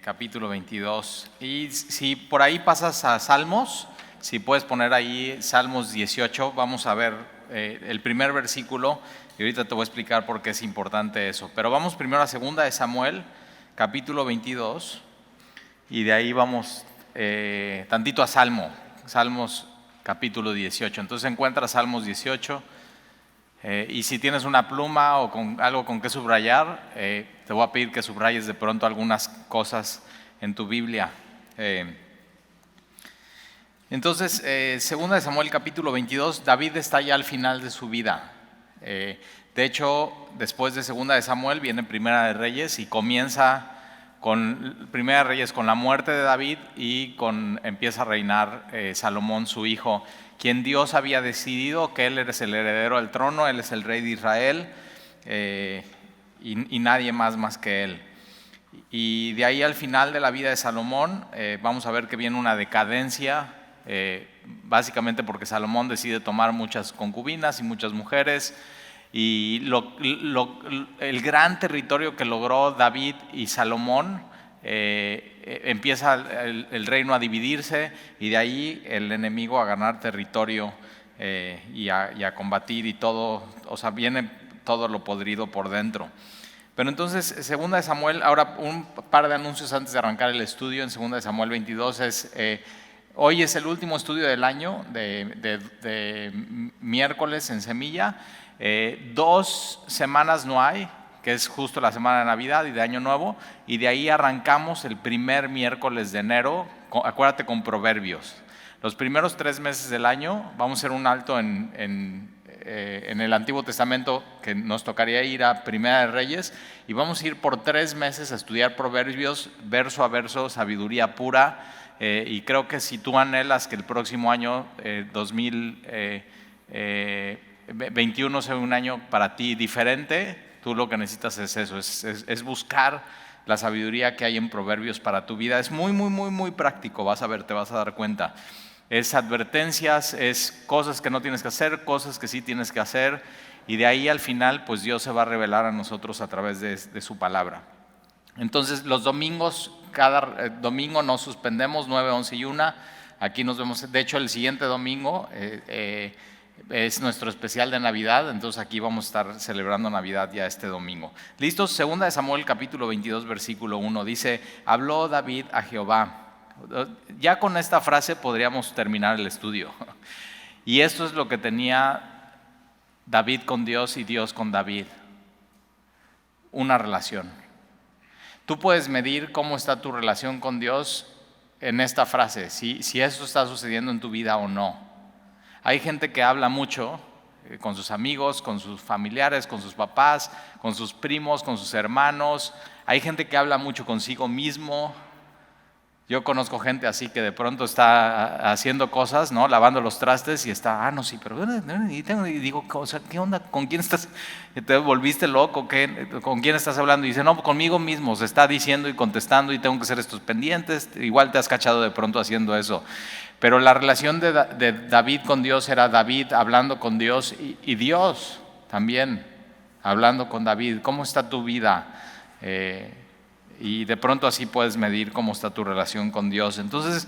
capítulo 22. Y si por ahí pasas a Salmos, si puedes poner ahí Salmos 18, vamos a ver el primer versículo y ahorita te voy a explicar por qué es importante eso. Pero vamos primero a segunda de Samuel, capítulo 22, y de ahí vamos tantito a Salmos capítulo 18. Entonces encuentras Salmos 18. Y si tienes una pluma o algo con que subrayar, te voy a pedir que subrayes de pronto algunas cosas en tu Biblia. Entonces, segunda de Samuel capítulo 22, David está ya al final de su vida. De hecho, después de segunda de Samuel viene primera de Reyes y comienza con primera de Reyes con la muerte de David y empieza a reinar Salomón, su hijo, quien Dios había decidido que él es el heredero del trono, él es el rey de Israel y nadie más que él. Y de ahí al final de la vida de Salomón vamos a ver que viene una decadencia, básicamente porque Salomón decide tomar muchas concubinas y muchas mujeres, y el gran territorio que logró David y Salomón, empieza el reino a dividirse y de ahí el enemigo a ganar territorio y a combatir y todo, o sea, viene todo lo podrido por dentro. Pero entonces, segunda de Samuel, ahora un par de anuncios antes de arrancar el estudio en segunda de Samuel 22 hoy es el último estudio del año de miércoles en Semilla. 2 semanas no hay, que es justo la semana de Navidad y de Año Nuevo, y de ahí arrancamos el primer miércoles de enero, acuérdate, con Proverbios. Los primeros 3 meses del año vamos a hacer un alto en el Antiguo Testamento, que nos tocaría ir a Primera de Reyes, y vamos a ir por 3 meses a estudiar Proverbios, verso a verso, sabiduría pura, y creo que si tú anhelas que el próximo año, 2021, sea un año para ti diferente, tú lo que necesitas es eso, es buscar la sabiduría que hay en Proverbios para tu vida. Es muy práctico, vas a ver, te vas a dar cuenta. Es advertencias, es cosas que no tienes que hacer, cosas que sí tienes que hacer, y de ahí al final pues Dios se va a revelar a nosotros a través de su palabra. Entonces los domingos, cada domingo nos suspendemos 9, 11 y 1, aquí nos vemos. De hecho el siguiente domingo es nuestro especial de Navidad, entonces aquí vamos a estar celebrando Navidad ya este domingo. ¿Listos? Segunda de Samuel capítulo 22 versículo 1 dice: habló David a Jehová. Ya con esta frase podríamos terminar el estudio. Y esto es lo que tenía David con Dios y Dios con David: una relación. Tú puedes medir cómo está tu relación con Dios en esta frase, si eso está sucediendo en tu vida o no. Hay gente que habla mucho con sus amigos, con sus familiares, con sus papás, con sus primos, con sus hermanos. Hay gente que habla mucho consigo mismo. Yo conozco gente así que de pronto está haciendo cosas, ¿no? Lavando los trastes y está, no, sí, pero y digo, ¿qué onda? ¿Con quién estás? ¿Te volviste loco? ¿Con quién estás hablando? Y dice, no, conmigo mismo, se está diciendo y contestando y tengo que hacer estos pendientes. Igual te has cachado de pronto haciendo eso. Pero la relación de David con Dios era David hablando con Dios y Dios también hablando con David. ¿Cómo está tu vida? Y de pronto así puedes medir cómo está tu relación con Dios. Entonces,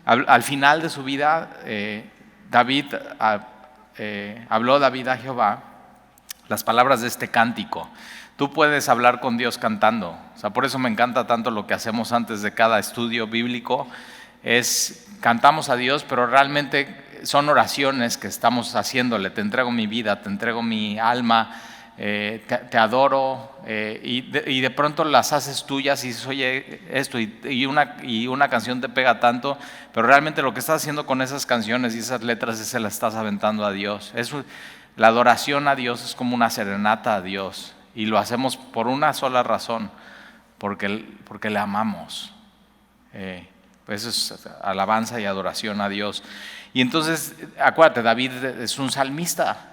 al final de su vida, habló David a Jehová las palabras de este cántico. Tú puedes hablar con Dios cantando. O sea, por eso me encanta tanto lo que hacemos antes de cada estudio bíblico. Cantamos a Dios, pero realmente son oraciones que estamos haciéndole. Te entrego mi vida, te entrego mi alma, te adoro, y de pronto las haces tuyas y dices, oye, esto, y una canción te pega tanto, pero realmente lo que estás haciendo con esas canciones y esas letras se las estás aventando a Dios. La adoración a Dios es como una serenata a Dios, y lo hacemos por una sola razón, porque le amamos. Pues eso es alabanza y adoración a Dios. Y entonces, acuérdate, David es un salmista.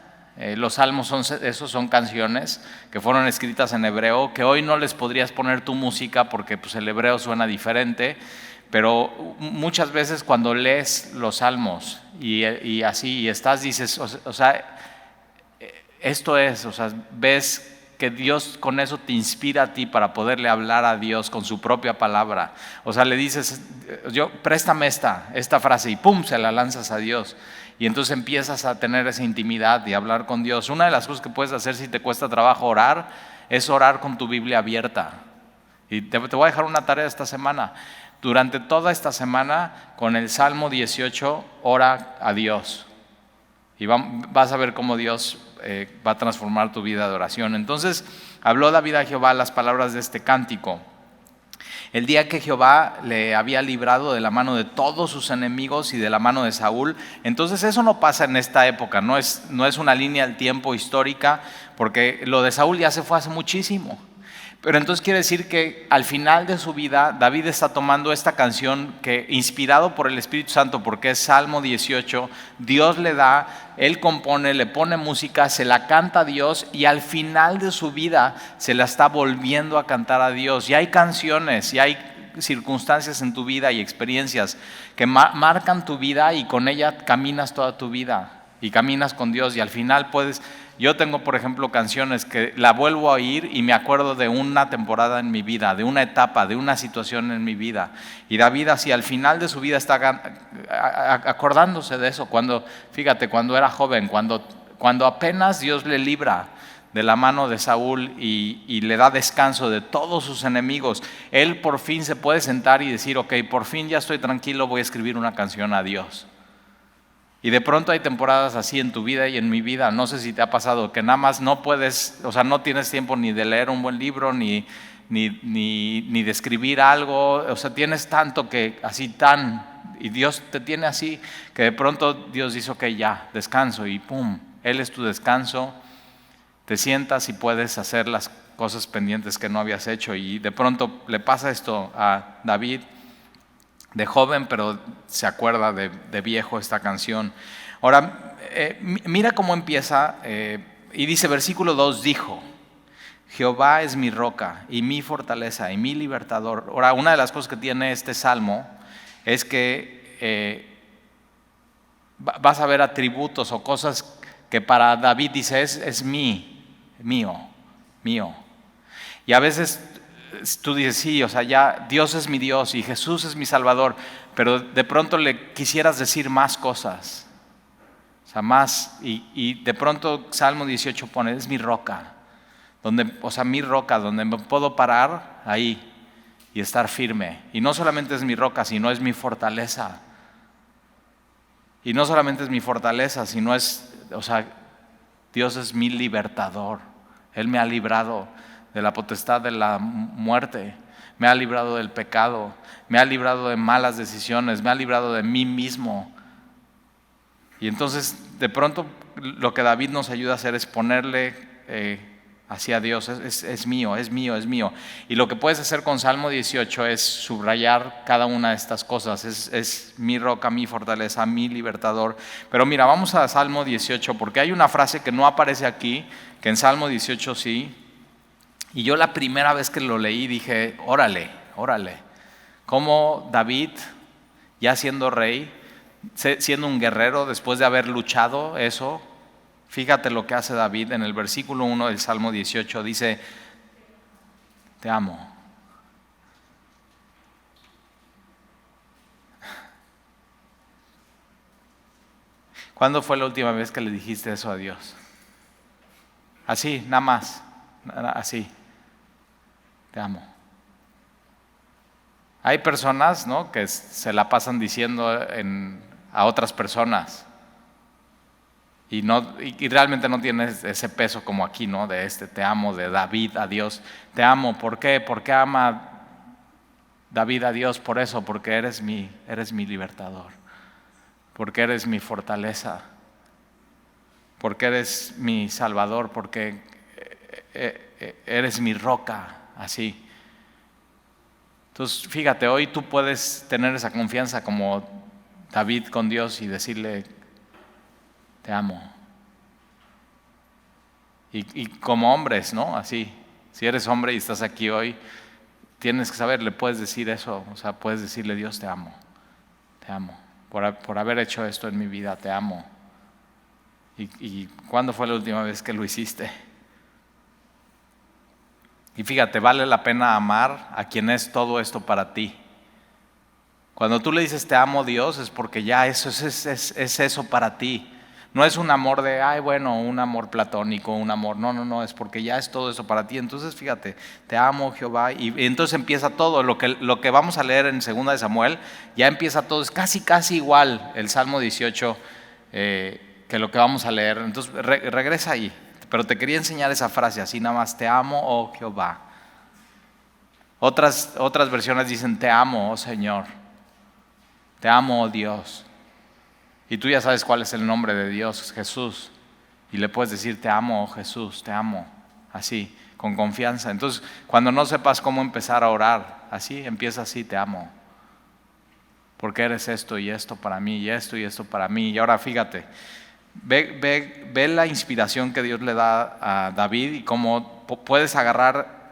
Los salmos son canciones que fueron escritas en hebreo, que hoy no les podrías poner tu música porque pues, el hebreo suena diferente, pero muchas veces cuando lees los salmos y así y dices, o sea, esto es, o sea, ves que Dios con eso te inspira a ti para poderle hablar a Dios con su propia palabra. O sea, le dices, préstame esta frase y ¡pum!, se la lanzas a Dios. Y entonces empiezas a tener esa intimidad y hablar con Dios. Una de las cosas que puedes hacer si te cuesta trabajo orar es orar con tu Biblia abierta. Y te voy a dejar una tarea esta semana. Durante toda esta semana, con el Salmo 18, ora a Dios. Y vas a ver cómo Dios va a transformar tu vida de oración. Entonces, habló David a Jehová las palabras de este cántico. El día que Jehová le había librado de la mano de todos sus enemigos y de la mano de Saúl. Entonces eso no pasa en esta época, no es una línea del tiempo histórica, porque lo de Saúl ya se fue hace muchísimo. Pero entonces quiere decir que al final de su vida, David está tomando esta canción que, inspirado por el Espíritu Santo, porque es Salmo 18, Dios le da, él compone, le pone música, se la canta a Dios y al final de su vida se la está volviendo a cantar a Dios. Y hay canciones y hay circunstancias en tu vida y experiencias que marcan tu vida y con ella caminas toda tu vida y caminas con Dios y al final puedes... Yo tengo, por ejemplo, canciones que la vuelvo a oír y me acuerdo de una temporada en mi vida, de una etapa, de una situación en mi vida. Y David así al final de su vida está acordándose de eso. Fíjate, cuando era joven, cuando apenas Dios le libra de la mano de Saúl y le da descanso de todos sus enemigos, él por fin se puede sentar y decir, ok, por fin ya estoy tranquilo, voy a escribir una canción a Dios. Y de pronto hay temporadas así en tu vida y en mi vida, no sé si te ha pasado, que nada más no puedes, o sea, no tienes tiempo ni de leer un buen libro, ni de escribir algo, o sea, tienes tanto que así y Dios te tiene así, que de pronto Dios dice, ok, ya, descanso, y pum, Él es tu descanso, te sientas y puedes hacer las cosas pendientes que no habías hecho, y de pronto le pasa esto a David, de joven, pero se acuerda de viejo esta canción. Ahora, mira cómo empieza, y dice, versículo 2, dijo, Jehová es mi roca y mi fortaleza y mi libertador. Ahora, una de las cosas que tiene este salmo es que vas a ver atributos o cosas que para David dice, es mío. Y a veces tú dices, sí, o sea, ya Dios es mi Dios y Jesús es mi Salvador, pero de pronto le quisieras decir más cosas, o sea, más, y de pronto Salmo 18 pone, es mi roca, mi roca, donde me puedo parar ahí y estar firme. Y no solamente es mi roca, sino es mi fortaleza. Y no solamente es mi fortaleza, sino Dios es mi libertador. Él me ha librado de la potestad de la muerte, me ha librado del pecado, me ha librado de malas decisiones, me ha librado de mí mismo. Y entonces de pronto lo que David nos ayuda a hacer es ponerle hacia Dios, es mío. Y lo que puedes hacer con Salmo 18 es subrayar cada una de estas cosas, es mi roca, mi fortaleza, mi libertador. Pero mira, vamos a Salmo 18 porque hay una frase que no aparece aquí, que en Salmo 18 sí. Y yo la primera vez que lo leí dije, órale, cómo David, ya siendo rey, siendo un guerrero, después de haber luchado eso, fíjate lo que hace David en el versículo 1 del Salmo 18, dice, te amo. ¿Cuándo fue la última vez que le dijiste eso a Dios? Así, nada más, así. Te amo. Hay personas, ¿no?, que se la pasan diciendo a otras personas y realmente no tienes ese peso como aquí, ¿no?, de te amo, de David a Dios. Te amo, ¿por qué? ¿Por qué ama David a Dios? Por eso, porque eres mi libertador, porque eres mi fortaleza, porque eres mi salvador, porque eres mi roca. Así. Entonces, fíjate, hoy tú puedes tener esa confianza como David con Dios y decirle, te amo. Y como hombres, ¿no? Así, si eres hombre y estás aquí hoy, tienes que saber, le puedes decir eso, o sea, puedes decirle, Dios, te amo, por haber hecho esto en mi vida, te amo. ¿Y cuándo fue la última vez que lo hiciste? Y fíjate, vale la pena amar a quien es todo esto para ti. Cuando tú le dices te amo Dios es porque ya eso es eso para ti. No es un amor de, ay bueno, un amor platónico, un amor, no, es porque ya es todo eso para ti. Entonces fíjate, te amo Jehová, y entonces empieza todo, lo que vamos a leer en 2 de Samuel, ya empieza todo, es casi igual el Salmo 18 que lo que vamos a leer. Entonces regresa ahí, pero te quería enseñar esa frase así nada más, te amo, oh Jehová. Otras versiones dicen, te amo, oh Señor, te amo, oh Dios. Y tú ya sabes cuál es el nombre de Dios, es Jesús. Y le puedes decir, te amo, oh Jesús, te amo. Así, con confianza. Entonces, cuando no sepas cómo empezar a orar, así, empieza así, te amo. Porque eres esto y esto para mí, y esto para mí. Y ahora fíjate, ve la inspiración que Dios le da a David y cómo puedes agarrar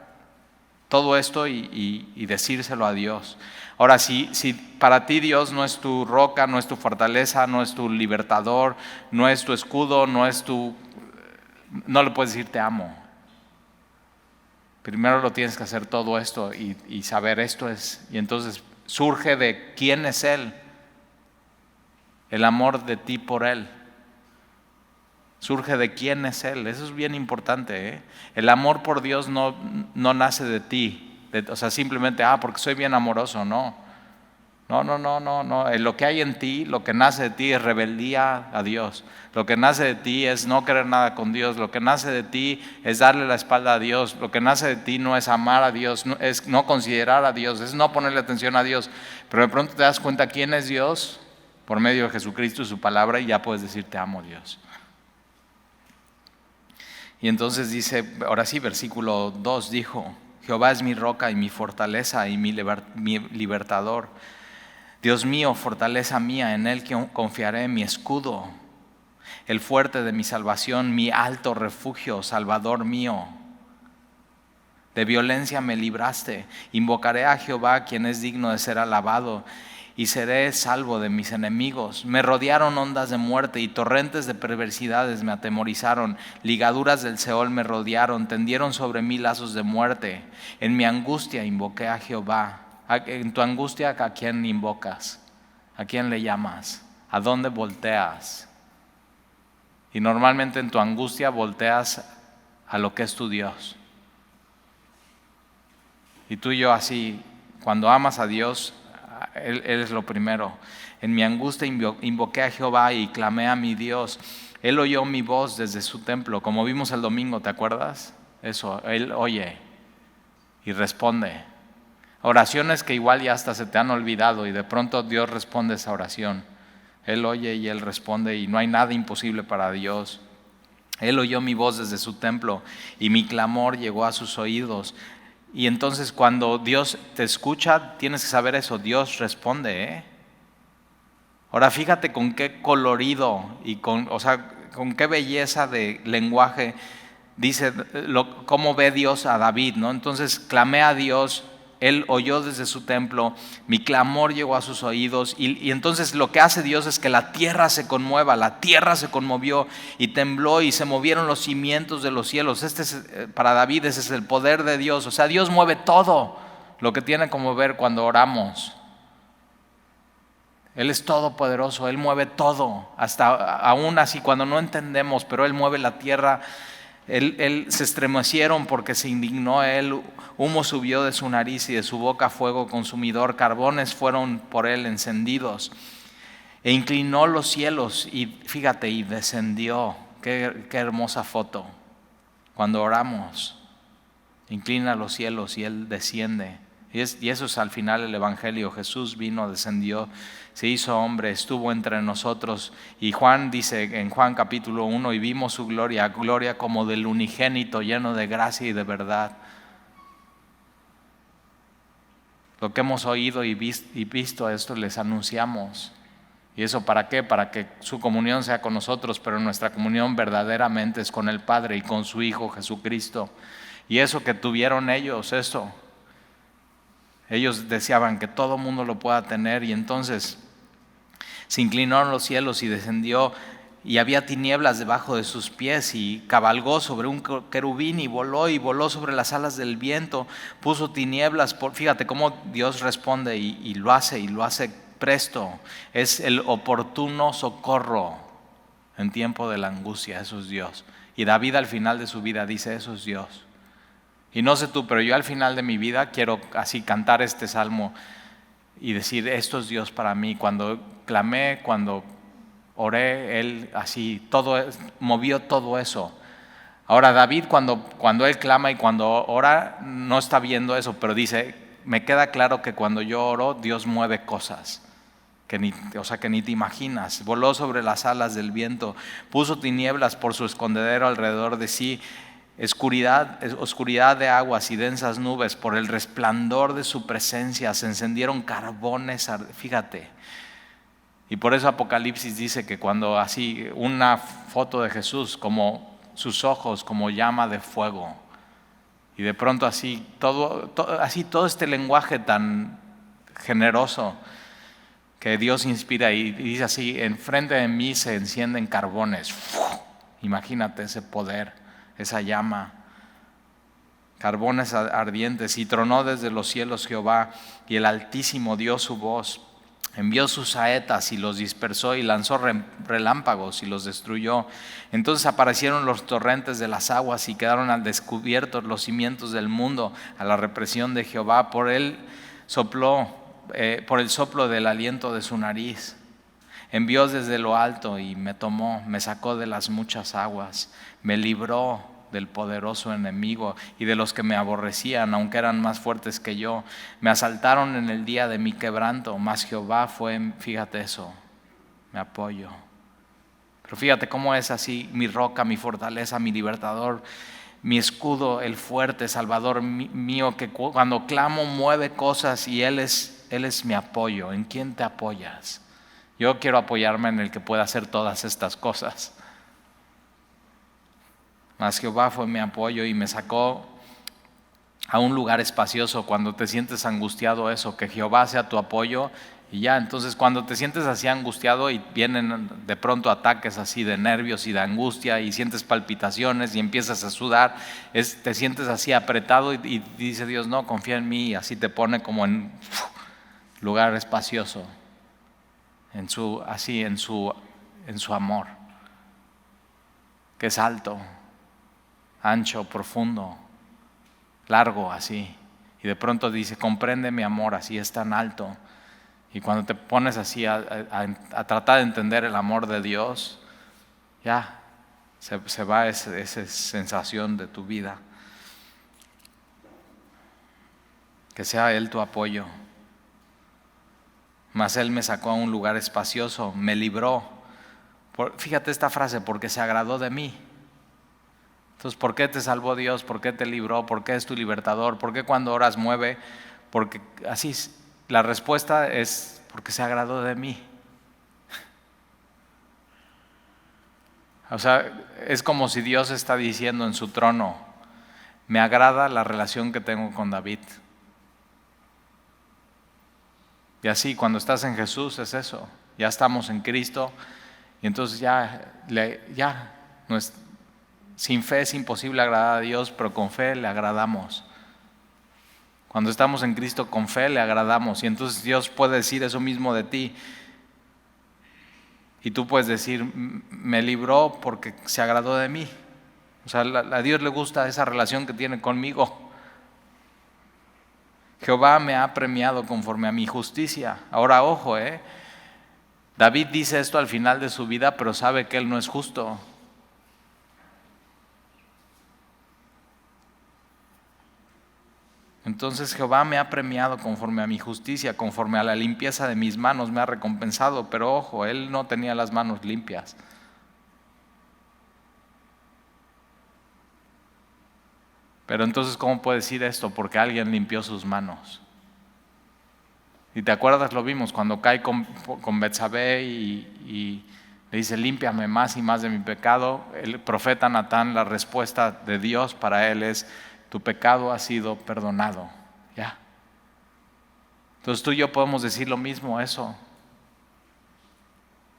todo esto y decírselo a Dios. Ahora, si para ti Dios no es tu roca, no es tu fortaleza, no es tu libertador, no es tu escudo, no le puedes decir te amo. Primero lo tienes que hacer todo esto y saber esto es, y entonces surge de quién es Él, el amor de ti por Él. Surge de quién es Él, eso es bien importante, ¿eh? El amor por Dios no nace de ti. O sea, simplemente, porque soy bien amoroso, no. Lo que hay en ti, lo que nace de ti es rebeldía a Dios. Lo que nace de ti es no querer nada con Dios. Lo que nace de ti es darle la espalda a Dios. Lo que nace de ti no es amar a Dios, es no considerar a Dios, es no ponerle atención a Dios. Pero de pronto te das cuenta quién es Dios por medio de Jesucristo y su palabra, y ya puedes decir te amo Dios. Y entonces dice, ahora sí, versículo 2 dijo, Jehová es mi roca y mi fortaleza y mi libertador. Dios mío, fortaleza mía, en Él confiaré, mi escudo, el fuerte de mi salvación, mi alto refugio, Salvador mío. De violencia me libraste, invocaré a Jehová, quien es digno de ser alabado, y seré salvo de mis enemigos. Me rodearon ondas de muerte y torrentes de perversidades me atemorizaron. Ligaduras del Seol me rodearon, tendieron sobre mí lazos de muerte. En mi angustia invoqué a Jehová. En tu angustia, ¿a quién invocas? ¿A quién le llamas? ¿A dónde volteas? Y normalmente en tu angustia volteas a lo que es tu Dios. Y tú y yo así, cuando amas a Dios, Él es lo primero. En mi angustia invoqué a Jehová y clamé a mi Dios. Él oyó mi voz desde su templo, como vimos el domingo, ¿te acuerdas? Eso, Él oye y responde. Oraciones que igual ya hasta se te han olvidado y de pronto Dios responde esa oración. Él oye y Él responde y no hay nada imposible para Dios. Él oyó mi voz desde su templo y mi clamor llegó a sus oídos. Y entonces cuando Dios te escucha, tienes que saber eso, Dios responde, ¿eh? Ahora fíjate con qué colorido y con qué belleza de lenguaje dice cómo ve Dios a David, ¿no? Entonces clamé a Dios, Él oyó desde su templo, mi clamor llegó a sus oídos y entonces lo que hace Dios es que la tierra se conmueva, la tierra se conmovió y tembló y se movieron los cimientos de los cielos. Para David ese es el poder de Dios, o sea, Dios mueve todo lo que tiene que mover cuando oramos. Él es todopoderoso, Él mueve todo, hasta aún así cuando no entendemos, pero Él mueve la tierra. Él se estremecieron porque se indignó Él, humo subió de su nariz y de su boca fuego consumidor, carbones fueron por Él encendidos. E inclinó los cielos y fíjate, y descendió. Qué hermosa foto. Cuando oramos, inclina los cielos y Él desciende. Y eso es al final el Evangelio. Jesús vino, descendió, se hizo hombre, estuvo entre nosotros. Y Juan dice en Juan capítulo 1, y vimos su gloria como del unigénito, lleno de gracia y de verdad. Lo que hemos oído y visto esto les anunciamos. ¿Y eso para qué? Para que su comunión sea con nosotros, pero nuestra comunión verdaderamente es con el Padre y con su Hijo Jesucristo. Y eso que tuvieron ellos, ellos deseaban que todo mundo lo pueda tener y entonces se inclinaron los cielos y descendió y había tinieblas debajo de sus pies, y cabalgó sobre un querubín y voló sobre las alas del viento, puso tinieblas fíjate cómo Dios responde y lo hace presto. Es el oportuno socorro en tiempo de la angustia, eso es Dios. Y David al final de su vida dice, eso es Dios. Y no sé tú, pero yo al final de mi vida quiero así cantar este salmo y decir, esto es Dios para mí. Cuando clamé, cuando oré, Él así, movió todo eso. Ahora David cuando él clama y cuando ora, no está viendo eso, pero dice, me queda claro que cuando yo oro, Dios mueve cosas que ni te imaginas. Voló sobre las alas del viento, puso tinieblas por su escondedero alrededor de sí, oscuridad de aguas y densas nubes. Por el resplandor de su presencia se encendieron carbones, fíjate. Y por eso Apocalipsis dice que cuando así una foto de Jesús, como sus ojos como llama de fuego, y de pronto así todo este lenguaje tan generoso que Dios inspira, y dice así, enfrente de mí se encienden carbones. Imagínate ese poder, esa llama, carbones ardientes. Y tronó desde los cielos Jehová, y el Altísimo dio su voz. Envió sus saetas y los dispersó, y lanzó relámpagos y los destruyó. Entonces aparecieron los torrentes de las aguas, y quedaron al descubierto los cimientos del mundo a la represión de Jehová. Por el soplo del aliento de su nariz. Envió desde lo alto y me tomó, me sacó de las muchas aguas, me libró del poderoso enemigo y de los que me aborrecían, aunque eran más fuertes que yo. Me asaltaron en el día de mi quebranto, mas Jehová fue, fíjate eso, mi apoyo. Pero fíjate cómo es así, mi roca, mi fortaleza, mi libertador, mi escudo, el fuerte, salvador mío, que cuando clamo mueve cosas, y Él es mi apoyo. ¿En quién te apoyas? Yo quiero apoyarme en el que pueda hacer todas estas cosas. Mas Jehová fue mi apoyo y me sacó a un lugar espacioso. Cuando te sientes angustiado, eso, que Jehová sea tu apoyo, y ya. Entonces cuando te sientes así angustiado y vienen de pronto ataques así de nervios y de angustia, y sientes palpitaciones y empiezas a sudar, te sientes así apretado, y dice Dios, no, confía en mí, y así te pone como en lugar espacioso, en su amor, que es alto, ancho, profundo, largo así. Y de pronto dice, comprende mi amor, así es tan alto. Y cuando te pones así a tratar de entender el amor de Dios, ya se va esa sensación de tu vida. Que sea Él tu apoyo. Mas Él me sacó a un lugar espacioso, me libró. Fíjate esta frase, porque se agradó de mí. Entonces, ¿por qué te salvó Dios? ¿Por qué te libró? ¿Por qué es tu libertador? ¿Por qué cuando oras mueve? Porque así, la respuesta es porque se agradó de mí. O sea, es como si Dios está diciendo en su trono, me agrada la relación que tengo con David. Y así, cuando estás en Jesús es eso, ya estamos en Cristo, y entonces no es, sin fe es imposible agradar a Dios, pero con fe le agradamos. Cuando estamos en Cristo, con fe le agradamos, y entonces Dios puede decir eso mismo de ti. Y tú puedes decir, me libró porque se agradó de mí. O sea, a Dios le gusta esa relación que tiene conmigo. Jehová me ha premiado conforme a mi justicia. Ahora, ojo, David dice esto al final de su vida, pero sabe que él no es justo. Entonces Jehová me ha premiado conforme a mi justicia, conforme a la limpieza de mis manos me ha recompensado. Pero ojo, él no tenía las manos limpias. Pero entonces, ¿cómo puede decir esto? Porque alguien limpió sus manos. Y te acuerdas, lo vimos cuando cae con Betsabé y le dice, límpiame más y más de mi pecado. El profeta Natán, la respuesta de Dios para él es, tu pecado ha sido perdonado. Ya. Entonces tú y yo podemos decir lo mismo, eso.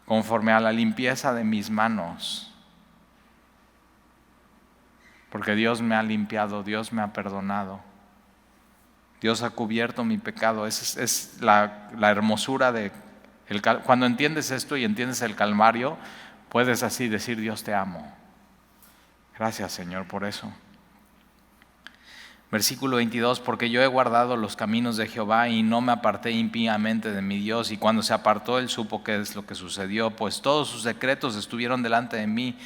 conforme a la limpieza de mis manos. Porque Dios me ha limpiado, Dios me ha perdonado. Dios ha cubierto mi pecado. Es la hermosura de... Cuando entiendes esto y entiendes el Calvario, puedes así decir: Dios, te amo. Gracias, Señor, por eso. Versículo 22, porque yo he guardado los caminos de Jehová y no me aparté impíamente de mi Dios. Y cuando se apartó, él supo qué es lo que sucedió, pues todos sus decretos estuvieron delante de mí.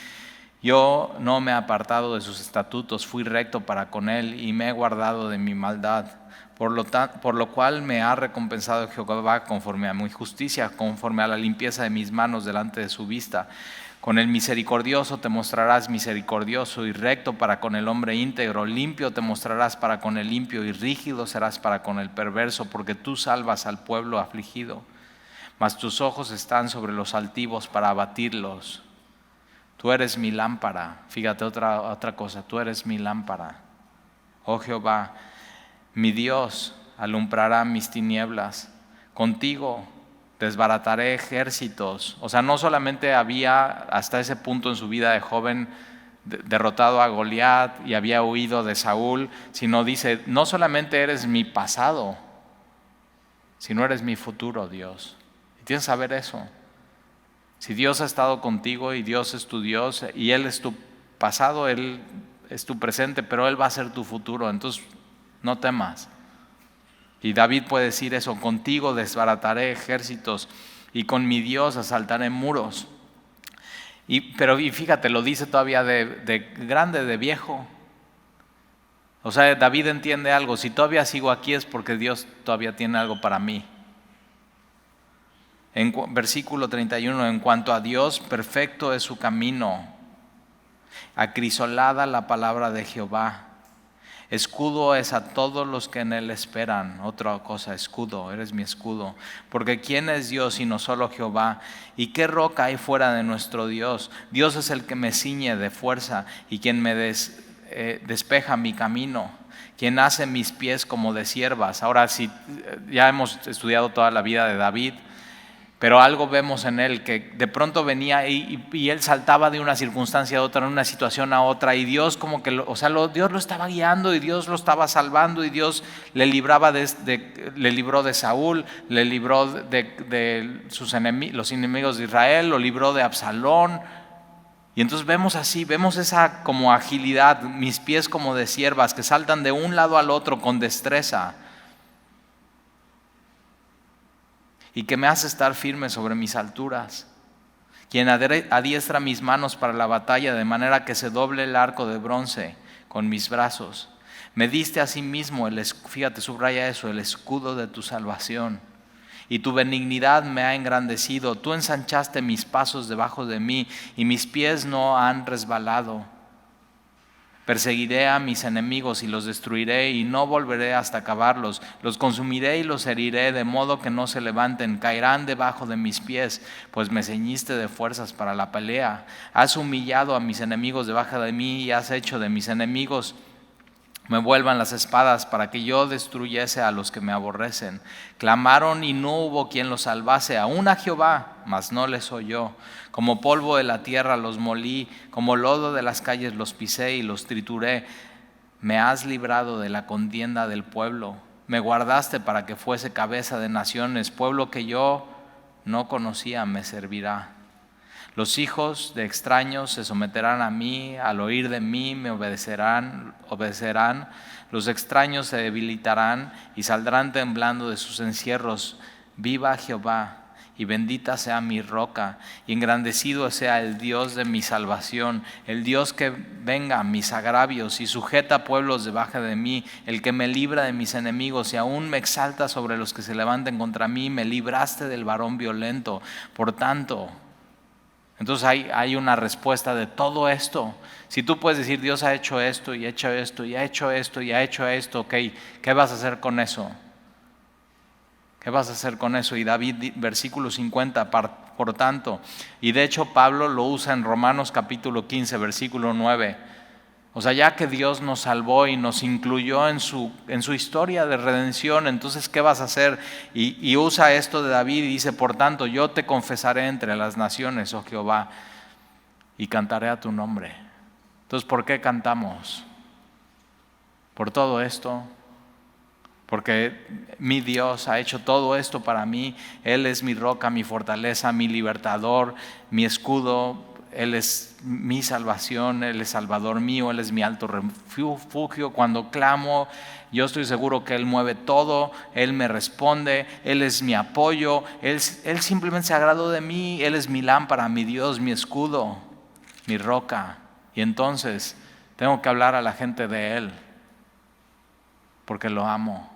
Yo no me he apartado de sus estatutos, fui recto para con él y me he guardado de mi maldad. Por lo cual me ha recompensado Jehová conforme a mi justicia, conforme a la limpieza de mis manos delante de su vista. Con el misericordioso te mostrarás misericordioso y recto para con el hombre íntegro. Limpio te mostrarás para con el limpio y rígido serás para con el perverso, porque tú salvas al pueblo afligido. Mas tus ojos están sobre los altivos para abatirlos. Tú eres mi lámpara. Fíjate otra cosa, tú eres mi lámpara. Oh Jehová, mi Dios, alumbrará mis tinieblas. Contigo desbarataré ejércitos. O sea, no solamente había hasta ese punto en su vida de joven derrotado a Goliat y había huido de Saúl, sino dice: no solamente eres mi pasado, sino eres mi futuro, Dios. Y tienes que saber eso. Si Dios ha estado contigo y Dios es tu Dios y Él es tu pasado, Él es tu presente, pero Él va a ser tu futuro, entonces no temas. Y David puede decir eso: contigo desbarataré ejércitos y con mi Dios asaltaré muros. Pero fíjate, lo dice todavía de grande, de viejo. O sea, David entiende algo: si todavía sigo aquí es porque Dios todavía tiene algo para mí. En versículo 31, en cuanto a Dios, perfecto es su camino, acrisolada la palabra de Jehová. Escudo es a todos los que en él esperan. Otra cosa, escudo, eres mi escudo. Porque ¿quién es Dios sino solo Jehová? ¿Y qué roca hay fuera de nuestro Dios? Dios es el que me ciñe de fuerza y quien me despeja mi camino, quien hace mis pies como de ciervas. Ahora, si ya hemos estudiado toda la vida de David, pero algo vemos en él, que de pronto venía y él saltaba de una circunstancia a otra, de una situación a otra, y Dios como que, Dios lo estaba guiando y Dios lo estaba salvando y Dios le libró de Saúl, le libró de los enemigos de Israel, lo libró de Absalón. Y entonces vemos esa como agilidad, mis pies como de ciervas que saltan de un lado al otro con destreza. Y que me hace estar firme sobre mis alturas, quien adiestra mis manos para la batalla, de manera que se doble el arco de bronce con mis brazos. Me diste a sí mismo, fíjate, subraya eso, el escudo de tu salvación, y tu benignidad me ha engrandecido. Tú ensanchaste mis pasos debajo de mí, y mis pies no han resbalado. Perseguiré a mis enemigos y los destruiré y no volveré hasta acabarlos. Los consumiré y los heriré de modo que no se levanten. Caerán debajo de mis pies, pues me ceñiste de fuerzas para la pelea. Has humillado a mis enemigos debajo de mí y has hecho de mis enemigos me vuelvan las espadas para que yo destruyese a los que me aborrecen. Clamaron y no hubo quien los salvase, aún a Jehová, mas no les oyó. Como polvo de la tierra los molí, como lodo de las calles los pisé y los trituré. Me has librado de la contienda del pueblo. Me guardaste para que fuese cabeza de naciones. Pueblo que yo no conocía me servirá. Los hijos de extraños se someterán a mí, al oír de mí me obedecerán. Los extraños se debilitarán y saldrán temblando de sus encierros. Viva Jehová y bendita sea mi roca y engrandecido sea el Dios de mi salvación, el Dios que venga a mis agravios y sujeta pueblos debajo de mí, el que me libra de mis enemigos y aún me exalta sobre los que se levanten contra mí. Me libraste del varón violento. Por tanto, entonces hay una respuesta de todo esto. Si tú puedes decir: Dios ha hecho esto y ha hecho esto y ha hecho esto y ha hecho esto, ok, ¿qué vas a hacer con eso? ¿Qué vas a hacer con eso? Y David, versículo 50, por tanto, y de hecho Pablo lo usa en Romanos capítulo 15, versículo 9. O sea, ya que Dios nos salvó y nos incluyó en su historia de redención, entonces, ¿qué vas a hacer? Y usa esto de David y dice, por tanto, yo te confesaré entre las naciones, oh Jehová, y cantaré a tu nombre. Entonces, ¿por qué cantamos? Por todo esto. Porque mi Dios ha hecho todo esto para mí. Él es mi roca, mi fortaleza, mi libertador, mi escudo. Él es mi salvación, Él es salvador mío, Él es mi alto refugio. Cuando clamo, yo estoy seguro que Él mueve todo, Él me responde, Él es mi apoyo, Él simplemente se agradó de mí, Él es mi lámpara, mi Dios, mi escudo, mi roca. Y entonces tengo que hablar a la gente de Él, porque lo amo.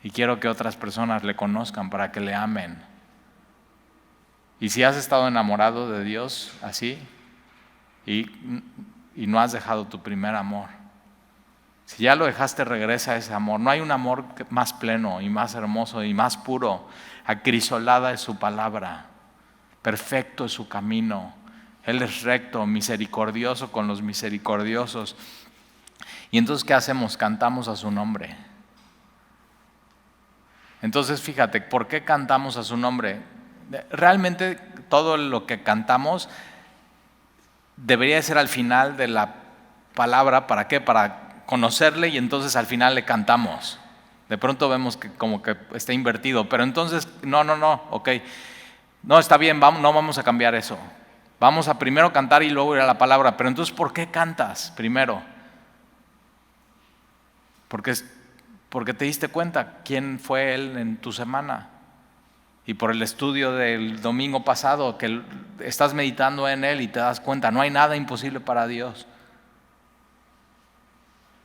Y quiero que otras personas le conozcan para que le amen. Y si has estado enamorado de Dios así y no has dejado tu primer amor, si ya lo dejaste, regresa a ese amor. No hay un amor más pleno y más hermoso y más puro. Acrisolada es su palabra, perfecto es su camino. Él es recto, misericordioso con los misericordiosos. Y entonces, ¿qué hacemos? Cantamos a su nombre. Entonces, fíjate, ¿por qué cantamos a su nombre? Realmente todo lo que cantamos debería ser al final de la palabra. ¿Para qué? Para conocerle y entonces al final le cantamos. De pronto vemos que como que está invertido, pero entonces, no, ok. No, está bien, no vamos a cambiar eso. Vamos a primero cantar y luego ir a la palabra. Pero entonces, ¿por qué cantas primero? Porque te diste cuenta quién fue Él en tu semana. Y por el estudio del domingo pasado, que estás meditando en Él y te das cuenta, no hay nada imposible para Dios.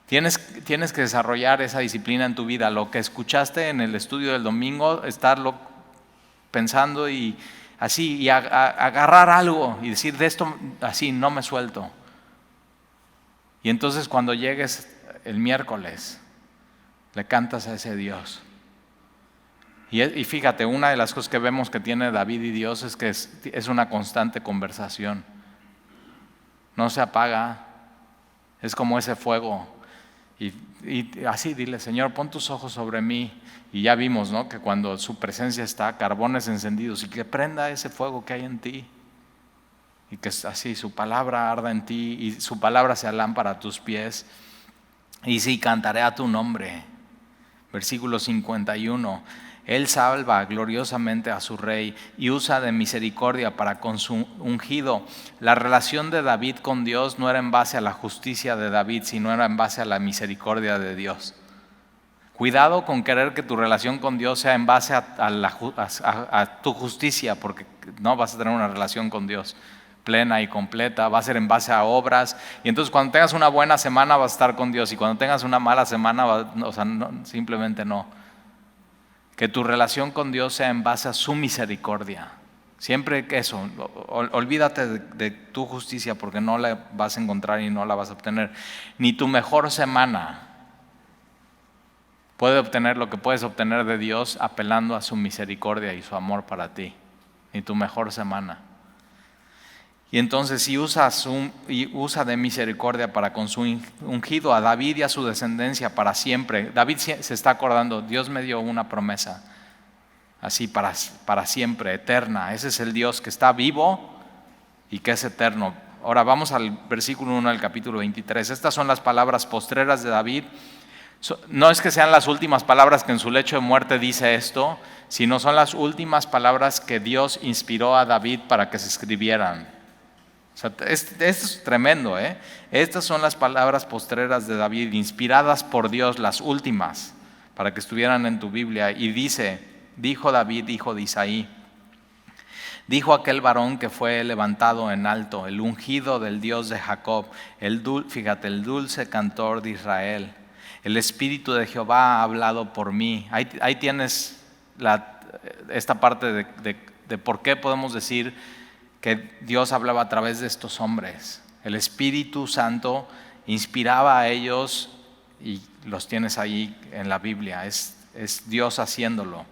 Tienes que desarrollar esa disciplina en tu vida. Lo que escuchaste en el estudio del domingo, estarlo pensando y así, y agarrar algo y decir, de esto así no me suelto. Y entonces cuando llegues el miércoles, le cantas a ese Dios. Y fíjate, una de las cosas que vemos que tiene David y Dios es que es una constante conversación. No se apaga, es como ese fuego. Y así dile, Señor, pon tus ojos sobre mí. Y ya vimos, ¿no?, que cuando su presencia está, carbones encendidos, y que prenda ese fuego que hay en ti. Y que así su palabra arda en ti y su palabra sea lámpara a tus pies. Y sí, cantaré a tu nombre. Versículo 51. Él salva gloriosamente a su rey y usa de misericordia para con su ungido. La relación de David con Dios no era en base a la justicia de David, sino era en base a la misericordia de Dios. Cuidado con querer que tu relación con Dios sea en base a tu justicia, porque no vas a tener una relación con Dios plena y completa, va a ser en base a obras. Y entonces cuando tengas una buena semana vas a estar con Dios, y cuando tengas una mala semana, simplemente no. Que tu relación con Dios sea en base a su misericordia. Siempre que eso, olvídate de tu justicia, porque no la vas a encontrar y no la vas a obtener. Ni tu mejor semana puede obtener lo que puedes obtener de Dios apelando a su misericordia y su amor para ti. Ni tu mejor semana. Y entonces si usa de misericordia para con su ungido, a David y a su descendencia para siempre. David se está acordando, Dios me dio una promesa, así para siempre, eterna. Ese es el Dios que está vivo y que es eterno. Ahora vamos al versículo 1 del capítulo 23. Estas son las palabras postreras de David. No es que sean las últimas palabras que en su lecho de muerte dice esto, sino son las últimas palabras que Dios inspiró a David para que se escribieran. O sea, esto es tremendo, ¿eh? Estas son las palabras postreras de David, inspiradas por Dios, las últimas, para que estuvieran en tu Biblia. Y dijo David, hijo de Isaí, dijo aquel varón que fue levantado en alto, el ungido del Dios de Jacob, el dulce cantor de Israel. El Espíritu de Jehová ha hablado por mí. Ahí tienes esta parte de por qué podemos decir que Dios hablaba a través de estos hombres. El Espíritu Santo inspiraba a ellos y los tienes ahí en la Biblia. Es Dios haciéndolo.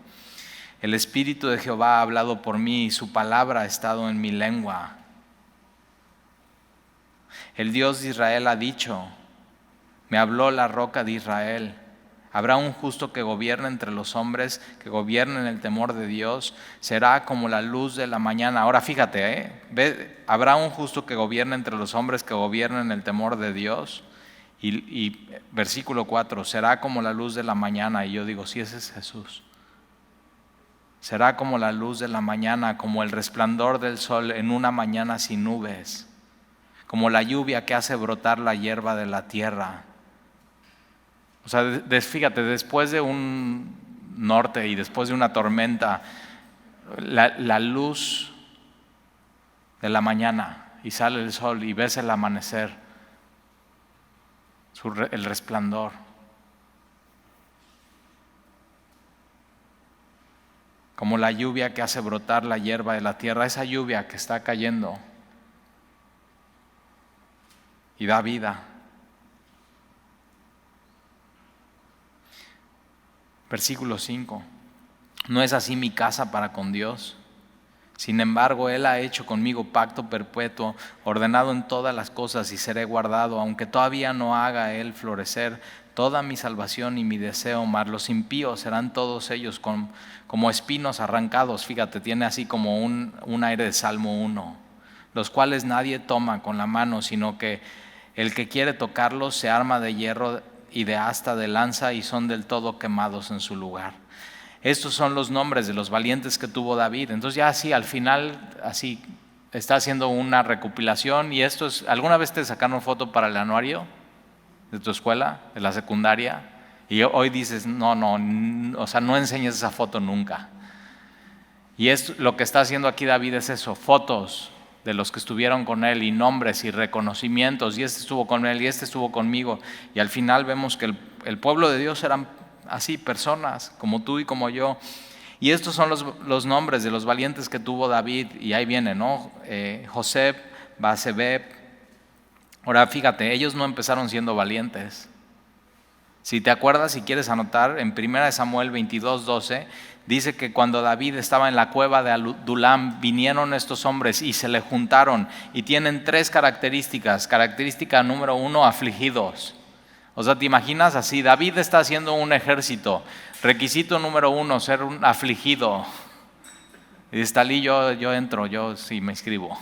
El Espíritu de Jehová ha hablado por mí y su palabra ha estado en mi lengua. El Dios de Israel ha dicho, me habló la roca de Israel. Habrá un justo que gobierne entre los hombres, que gobierne en el temor de Dios. Será como la luz de la mañana. Ahora fíjate, habrá un justo que gobierne entre los hombres, que gobierne en el temor de Dios. Y versículo 4, será como la luz de la mañana. Y yo digo, sí, ese es Jesús. Será como la luz de la mañana, como el resplandor del sol en una mañana sin nubes, como la lluvia que hace brotar la hierba de la tierra. O sea, fíjate, después de un norte y después de una tormenta, la luz de la mañana, y sale el sol y ves el amanecer, el resplandor. Como la lluvia que hace brotar la hierba de la tierra, esa lluvia que está cayendo y da vida. Versículo 5. ¿No es así mi casa para con Dios? Sin embargo, Él ha hecho conmigo pacto perpetuo, ordenado en todas las cosas, y seré guardado, aunque todavía no haga Él florecer toda mi salvación y mi deseo, mas los impíos serán todos ellos como espinos arrancados. Fíjate, tiene así como un aire de Salmo 1, los cuales nadie toma con la mano, sino que el que quiere tocarlos se arma de hierro y de asta de lanza, y son del todo quemados en su lugar. Estos son los nombres de los valientes que tuvo David. Entonces ya así al final así está haciendo una recopilación. Y esto es, ¿alguna vez te sacaron foto para el anuario de tu escuela, de la secundaria? Y hoy dices, no, o sea, no enseñes esa foto nunca. Y lo que está haciendo aquí David es eso, fotos de los que estuvieron con él y nombres y reconocimientos, y este estuvo con él y este estuvo conmigo. Y al final vemos que el pueblo de Dios eran así, personas como tú y como yo. Y estos son los nombres de los valientes que tuvo David, y ahí viene, ¿no? José, Basebeb. Ahora fíjate, ellos no empezaron siendo valientes. Si te acuerdas, si quieres anotar, en 1 Samuel 22:12 dice que cuando David estaba en la cueva de Adulam, vinieron estos hombres y se le juntaron, y tienen 3 características. Característica número 1, afligidos. O sea, ¿te imaginas así? David está haciendo un ejército. Requisito número 1, ser un afligido. Y está allí, yo entro, yo sí me inscribo.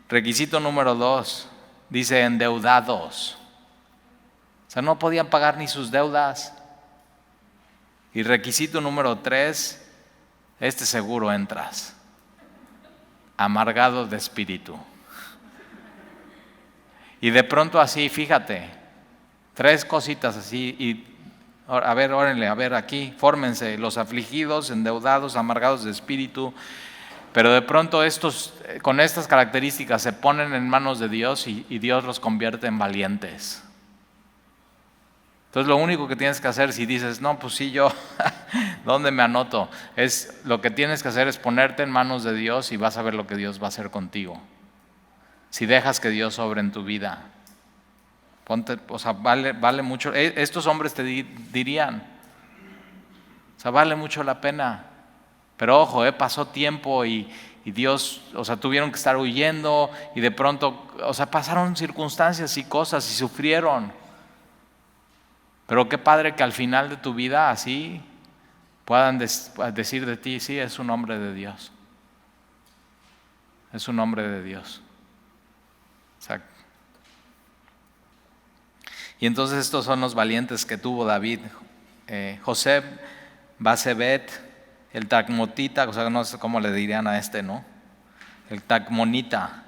Requisito número 2, dice endeudados. O sea, no podían pagar ni sus deudas. Y requisito número 3, seguro entras. Amargado de espíritu. Y de pronto así, fíjate, 3 cositas así, y a ver, órenle, a ver aquí, fórmense, los afligidos, endeudados, amargados de espíritu. Pero de pronto con estas características se ponen en manos de Dios, y Dios los convierte en valientes. Entonces lo único que tienes que hacer, si dices, no, pues sí, yo, ¿dónde me anoto? Lo que tienes que hacer es ponerte en manos de Dios, y vas a ver lo que Dios va a hacer contigo. Si dejas que Dios obre en tu vida. O sea, vale mucho. Estos hombres te dirían, o sea, vale mucho la pena. Pero ojo, pasó tiempo y Dios, o sea, tuvieron que estar huyendo, y de pronto, o sea, pasaron circunstancias y cosas y sufrieron. Pero qué padre que al final de tu vida así puedan decir de ti, sí, es un hombre de Dios. Es un hombre de Dios. Exacto. Y entonces estos son los valientes que tuvo David. José, Basebet, el Tacmotita, o sea, no sé cómo le dirían a ¿no? El Tacmonita,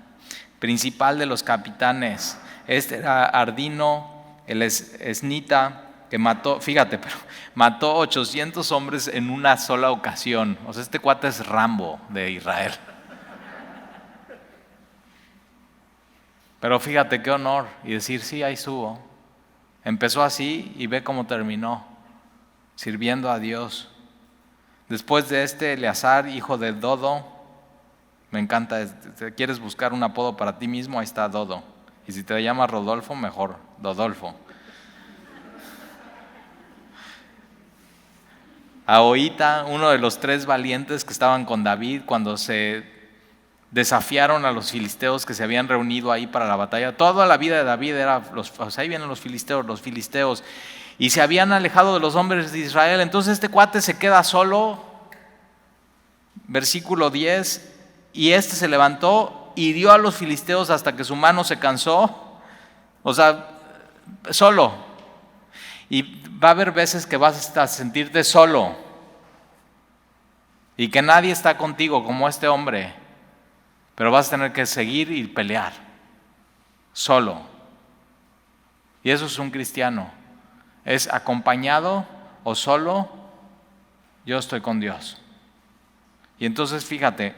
principal de los capitanes. Era Ardino, el Esnita, que mató, fíjate, pero mató 800 hombres en una sola ocasión. O sea, este cuate es Rambo de Israel. Pero fíjate qué honor, y decir, sí, ahí estuvo. Empezó así y ve cómo terminó, sirviendo a Dios. Después de Eleazar, hijo de Dodo, me encanta, ¿quieres buscar un apodo para ti mismo? Ahí está Dodo. Y si te llamas Rodolfo, mejor, Dodolfo. Ahoita, uno de los 3 valientes que estaban con David cuando se desafiaron a los filisteos que se habían reunido ahí para la batalla. Toda la vida de David era, ahí vienen los filisteos, y se habían alejado de los hombres de Israel. Entonces este cuate se queda solo, versículo 10, y este se levantó, hirió a los filisteos hasta que su mano se cansó, o sea, solo. Y va a haber veces que vas a sentirte solo y que nadie está contigo como este hombre, pero vas a tener que seguir y pelear solo. Y eso es un cristiano, es acompañado o solo, yo estoy con Dios. Y entonces fíjate,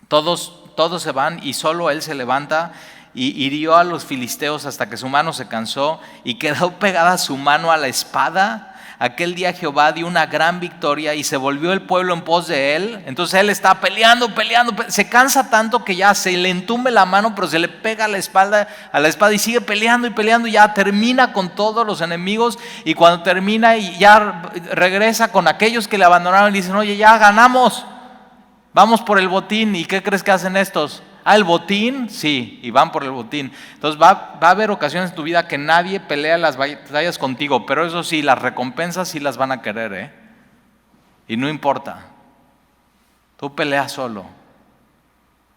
todos se van y solo él se levanta y hirió a los filisteos hasta que su mano se cansó y quedó pegada su mano a la espada. Aquel día Jehová dio una gran victoria y se volvió el pueblo en pos de él. Entonces él está peleando, se cansa tanto que ya se le entume la mano, pero se le pega a la espada y sigue peleando y ya termina con todos los enemigos. Y cuando termina y ya regresa con aquellos que le abandonaron y dicen, oye, ya ganamos, vamos por el botín. ¿Y qué crees que hacen estos? ¿El botín? Sí, y van por el botín. Entonces va a haber ocasiones en tu vida que nadie pelea las batallas contigo, pero eso sí, las recompensas sí las van a querer, y no importa, tú peleas solo.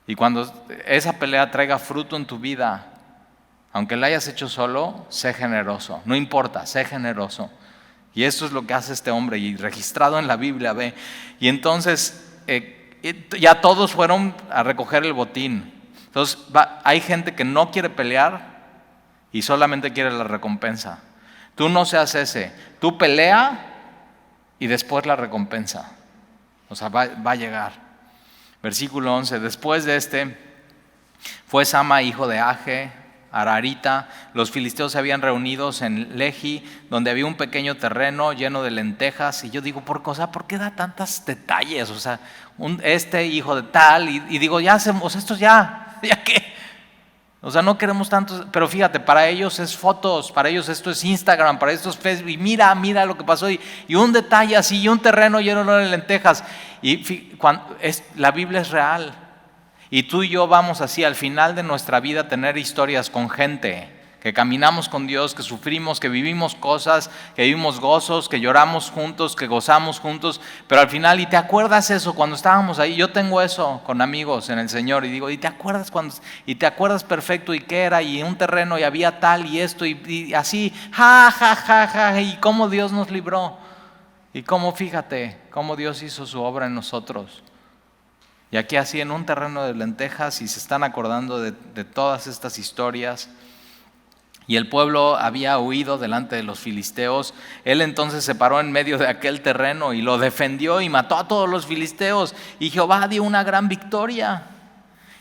Y cuando esa pelea traiga fruto en tu vida, aunque la hayas hecho solo, sé generoso, no importa, sé generoso. Y esto es lo que hace este hombre, y registrado en la Biblia, ve. Y entonces ya todos fueron a recoger el botín. Entonces hay gente que no quiere pelear y solamente quiere la recompensa. Tú no seas ese, tú pelea y después la recompensa. O sea, va a llegar. Versículo 11, después de este fue Sama hijo de Age, Ararita. Los filisteos se habían reunidos en Lehi, donde había un pequeño terreno lleno de lentejas. Y yo digo, ¿por qué da tantos detalles? O sea, este hijo de tal, y digo, ya hacemos, estos ya qué. O sea, no queremos tantos, pero fíjate, para ellos es fotos, para ellos esto es Instagram, para esto es Facebook, y mira lo que pasó, y un detalle así, y un terreno lleno de lentejas. Y la Biblia es real. Y tú y yo vamos así al final de nuestra vida a tener historias con gente, que caminamos con Dios, que sufrimos, que vivimos cosas, que vivimos gozos, que lloramos juntos, que gozamos juntos, pero al final, ¿y te acuerdas eso cuando estábamos ahí? Yo tengo eso con amigos en el Señor y digo, ¿y te acuerdas cuando? Y te acuerdas perfecto, y qué era, y un terreno, y había tal, y esto, y así, y cómo Dios nos libró, y cómo, fíjate, cómo Dios hizo su obra en nosotros. Y aquí así en un terreno de lentejas, y se están acordando de todas estas historias. Y el pueblo había huido delante de los filisteos. Él entonces se paró en medio de aquel terreno y lo defendió y mató a todos los filisteos. Y Jehová dio una gran victoria.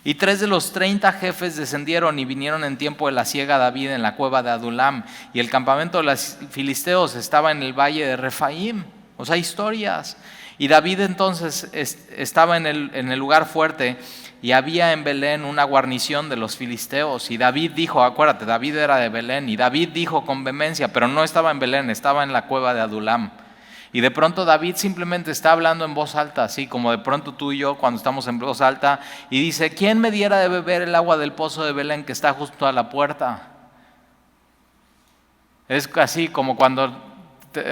Y 3 de los 30 jefes descendieron y vinieron en tiempo de la siega a David en la cueva de Adulam. Y el campamento de los filisteos estaba en el valle de Refaim. O sea, historias. Y David entonces estaba en el lugar fuerte, y había en Belén una guarnición de los filisteos. Y David dijo, acuérdate, David era de Belén, y David dijo con vehemencia, pero no estaba en Belén, estaba en la cueva de Adulam. Y de pronto David simplemente está hablando en voz alta, así como de pronto tú y yo cuando estamos en voz alta, y dice, ¿quién me diera de beber el agua del pozo de Belén que está justo a la puerta? Es así como cuando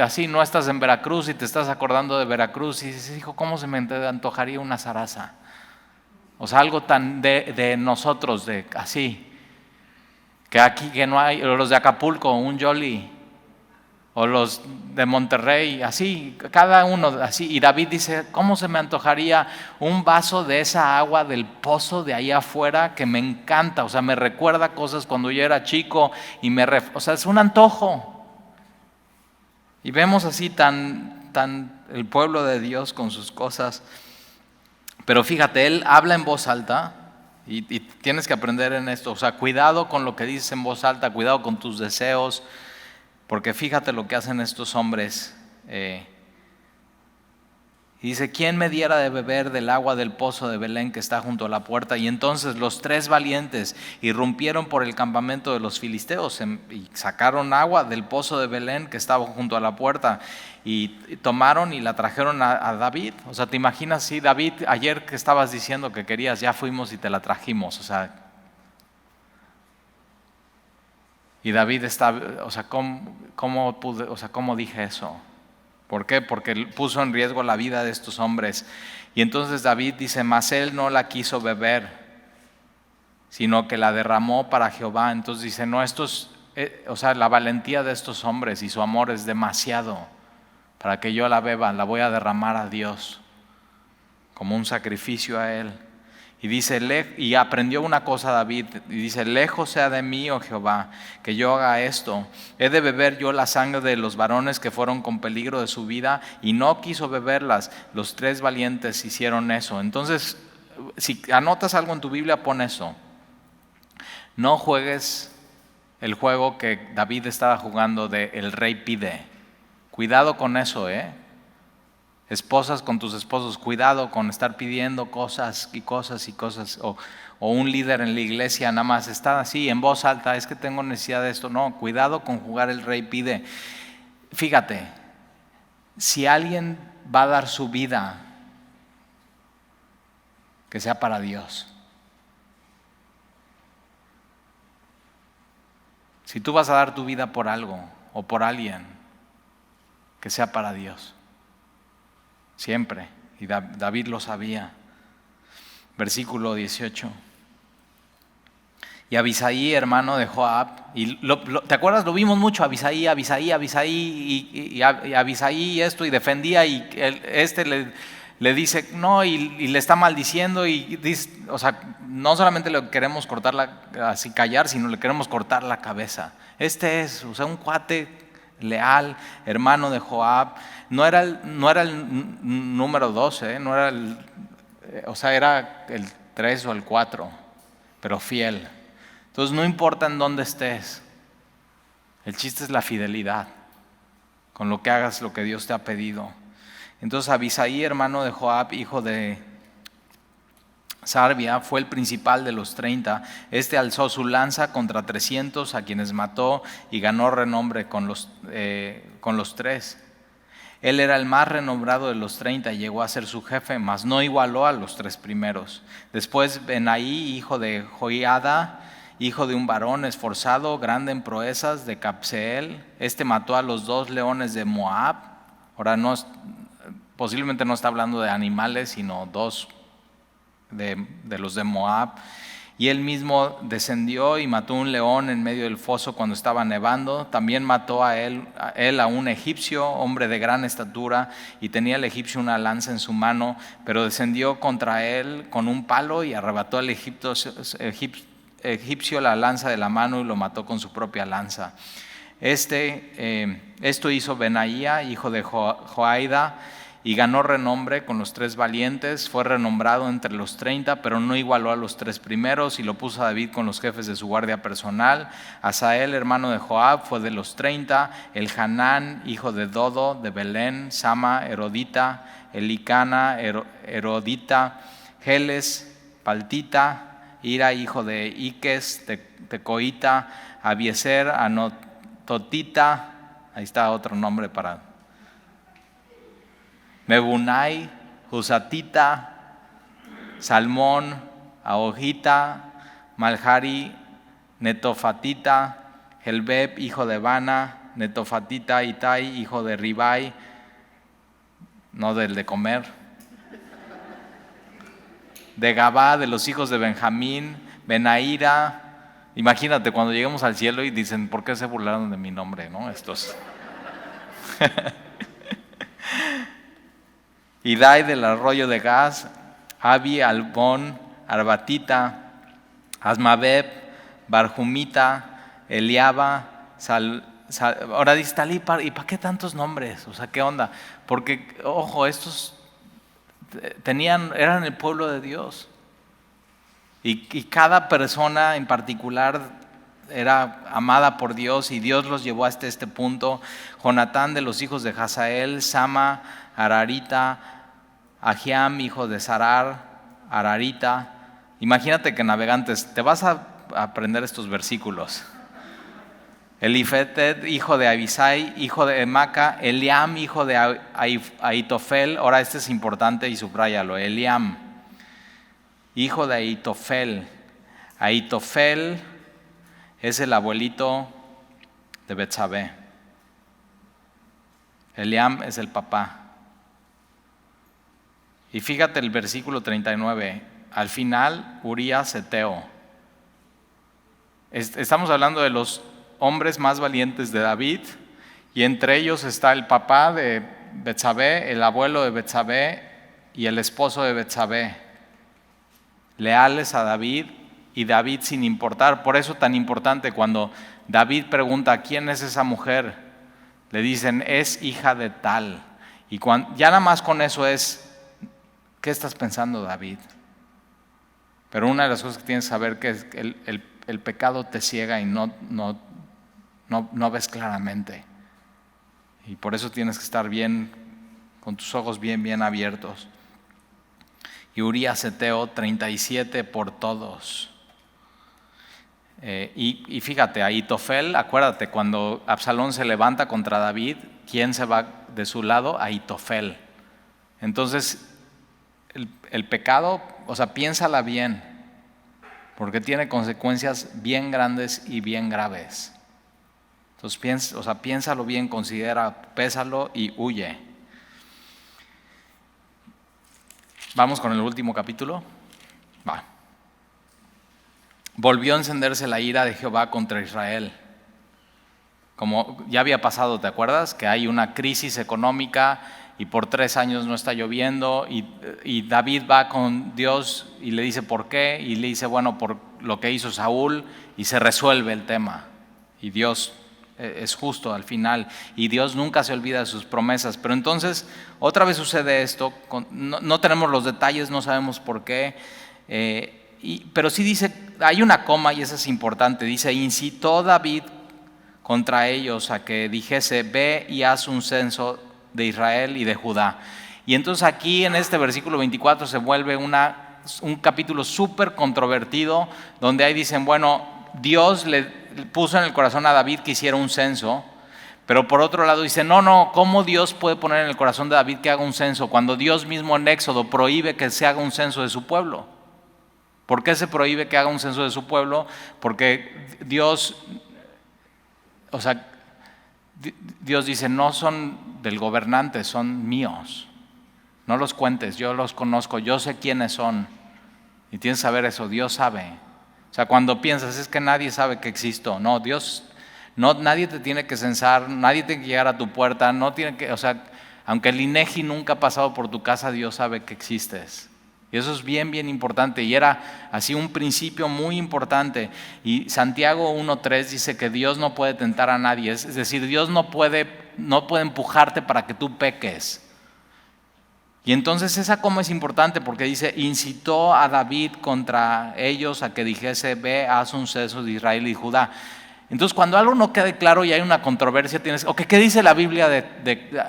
así no estás en Veracruz y te estás acordando de Veracruz y dices, hijo, ¿cómo se me antojaría una zaraza? O sea, algo tan de nosotros, de así, que aquí que no hay, o los de Acapulco, un Jolly, o los de Monterrey, así, cada uno así. Y David dice, ¿cómo se me antojaría un vaso de esa agua del pozo de ahí afuera que me encanta? O sea, me recuerda cosas cuando yo era chico y o sea, es un antojo. Y vemos así tan el pueblo de Dios con sus cosas. Pero fíjate, él habla en voz alta y tienes que aprender en esto. O sea, cuidado con lo que dices en voz alta, cuidado con tus deseos, porque fíjate lo que hacen estos hombres. Y dice, ¿quién me diera de beber del agua del pozo de Belén que está junto a la puerta? Y entonces los 3 valientes irrumpieron por el campamento de los filisteos y sacaron agua del pozo de Belén que estaba junto a la puerta y tomaron y la trajeron a David. O sea, ¿te imaginas? Sí, David, ayer que estabas diciendo que querías, ya fuimos y te la trajimos. O sea, y David está, o sea, ¿cómo dije eso? ¿Por qué? Porque puso en riesgo la vida de estos hombres. Y entonces David dice, mas él no la quiso beber, sino que la derramó para Jehová. Entonces dice, no, la valentía de estos hombres y su amor es demasiado para que yo la beba, la voy a derramar a Dios como un sacrificio a Él. Y dice, y aprendió una cosa David, y dice, lejos sea de mí, oh Jehová, que yo haga esto. He de beber yo la sangre de los varones que fueron con peligro de su vida, y no quiso beberlas. Los 3 valientes hicieron eso. Entonces, si anotas algo en tu Biblia, pon eso. No juegues el juego que David estaba jugando de el rey pide. Cuidado con eso, Esposas con tus esposos, cuidado con estar pidiendo cosas y cosas y cosas, o un líder en la iglesia nada más está así en voz alta, es que tengo necesidad de esto. No, cuidado con jugar el rey pide. Fíjate, si alguien va a dar su vida, que sea para Dios. Si tú vas a dar tu vida por algo o por alguien, que sea para Dios. Siempre. Y David lo sabía. Versículo 18. Y Abisaí, hermano de Joab, y ¿te acuerdas? Lo vimos mucho, Abisaí, y Abisaí esto, y defendía, y le dice, no, y le está maldiciendo, y dice, o sea, no solamente le queremos así callar, sino le queremos cortar la cabeza. O sea, un cuate leal, hermano de Joab. No era el número 12, no era era el 3 o el 4, pero fiel. Entonces no importa en dónde estés, el chiste es la fidelidad, con lo que hagas lo que Dios te ha pedido. Entonces Abisaí, hermano de Joab, hijo de Sarbia, fue el principal de los 30. Este alzó su lanza contra 300, a quienes mató, y ganó renombre con los 3. Él era el más renombrado de los 30 y llegó a ser su jefe, mas no igualó a los 3 primeros. Después Benaí, hijo de Joiada, hijo de un varón esforzado, grande en proezas, de Capseel. Este mató a los 2 leones de Moab. Ahora posiblemente no está hablando de animales, sino 2 de los de Moab. Y él mismo descendió y mató un león en medio del foso cuando estaba nevando. También mató a él a un egipcio, hombre de gran estatura, y tenía el egipcio una lanza en su mano, pero descendió contra él con un palo y arrebató al egipcio la lanza de la mano y lo mató con su propia lanza. Esto hizo Benaía, hijo de Joiada, y ganó renombre con los 3 valientes. Fue renombrado entre los 30, pero no igualó a los 3 primeros, y lo puso a David con los jefes de su guardia personal. Asael, hermano de Joab, fue de los 30. El Hanán, hijo de Dodo, de Belén. Sama, Herodita. Elicana, Herodita. Geles, Paltita. Ira, hijo de Iques, Tecoita. Abiezer, Anototita. Ahí está otro nombre para Mebunai, Husatita, Salmón, Ahojita, Malhari, Netofatita, Helbeb, hijo de Bana, Netofatita, Itai, hijo de Ribai, no del de comer, de Gabá, de los hijos de Benjamín, Benaira. Imagínate cuando lleguemos al cielo y dicen, ¿por qué se burlaron de mi nombre, no? Estos. Idai del arroyo de Gaz, Abi, Albón, Arbatita, Asmabeb, Barjumita, Eliaba, ahora dice Talí, ¿y para qué tantos nombres? O sea, ¿qué onda? Porque, ojo, estos eran el pueblo de Dios. Y cada persona en particular era amada por Dios, y Dios los llevó hasta este punto. Jonatán de los hijos de Hazael, Sama, Ararita, Ahiam, hijo de Sarar, Ararita. Imagínate que navegantes, te vas a aprender estos versículos. Elifetet, hijo de Abisai, hijo de Maca, Eliam, hijo de Ahitofel. Ahora este es importante y subráyalo. Eliam, hijo de Ahitofel. Ahitofel es el abuelito de Betsabé. Eliam es el papá. Y fíjate el versículo 39. Al final, Urías Eteo. Estamos hablando de los hombres más valientes de David, y entre ellos está el papá de Betsabé, el abuelo de Betsabé y el esposo de Betsabé, leales a David, y David sin importar. Por eso tan importante, cuando David pregunta ¿quién es esa mujer?, le dicen es hija de tal. Y ya nada más con eso es ¿qué estás pensando, David? Pero una de las cosas que tienes que saber es que el pecado te ciega y no ves claramente. Y por eso tienes que estar bien, con tus ojos bien abiertos. Y Urías Eteo, 37 por todos. Y fíjate, Ahitofel, acuérdate, cuando Absalón se levanta contra David, ¿quién se va de su lado? Ahitofel. Entonces, el pecado, o sea, piénsala bien, porque tiene consecuencias bien grandes y bien graves. Entonces, piénsalo bien, considera, pésalo y huye. Vamos con el último capítulo. Va. Volvió a encenderse la ira de Jehová contra Israel. Como ya había pasado, ¿te acuerdas? Que hay una crisis económica y por 3 años no está lloviendo, y David va con Dios y le dice ¿por qué? Y le dice bueno, por lo que hizo Saúl, y se resuelve el tema. Y Dios es justo al final, y Dios nunca se olvida de sus promesas. Pero entonces otra vez sucede esto, no tenemos los detalles, no sabemos por qué, pero sí dice, hay una coma y eso es importante, dice incitó David contra ellos a que dijese ve y haz un censo de Israel y de Judá. Y entonces aquí en este versículo 24 se vuelve un capítulo súper controvertido, donde ahí dicen bueno, Dios le puso en el corazón a David que hiciera un censo, pero por otro lado dice no, ¿cómo Dios puede poner en el corazón de David que haga un censo cuando Dios mismo en Éxodo prohíbe que se haga un censo de su pueblo? ¿Por qué se prohíbe que haga un censo de su pueblo? Porque Dios dice no son del gobernante, son míos, no los cuentes, yo los conozco, yo sé quiénes son, y tienes que saber eso, Dios sabe. O sea, cuando piensas es que nadie sabe que existo, no, Dios, nadie te tiene que censar, nadie tiene que llegar a tu puerta, aunque el INEGI nunca ha pasado por tu casa, Dios sabe que existes. Y eso es bien importante, y era así un principio muy importante. Y Santiago 1:3 dice que Dios no puede tentar a nadie, es decir, Dios no puede empujarte para que tú peques. Y entonces esa coma es importante porque dice incitó a David contra ellos a que dijese ve, haz un censo de Israel y Judá. Entonces cuando algo no quede claro y hay una controversia, ¿qué dice la Biblia?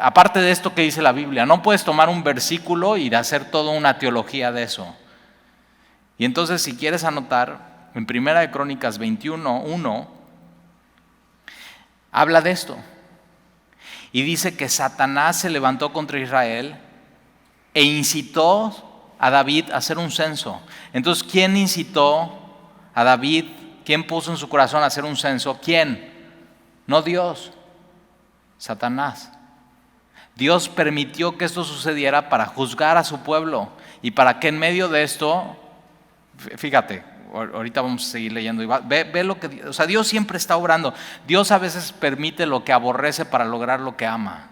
Aparte de esto, ¿qué dice la Biblia? No puedes tomar un versículo y hacer toda una teología de eso. Y entonces si quieres anotar, en 1 Crónicas 21:1 habla de esto. Y dice que Satanás se levantó contra Israel e incitó a David a hacer un censo. Entonces, ¿quién incitó a David? ¿Quién puso en su corazón a hacer un censo? ¿Quién? No Dios, Satanás. Dios permitió que esto sucediera para juzgar a su pueblo y para que en medio de esto, fíjate, ahorita vamos a seguir leyendo, y ve lo que, o sea, Dios siempre está obrando. Dios a veces permite lo que aborrece para lograr lo que ama.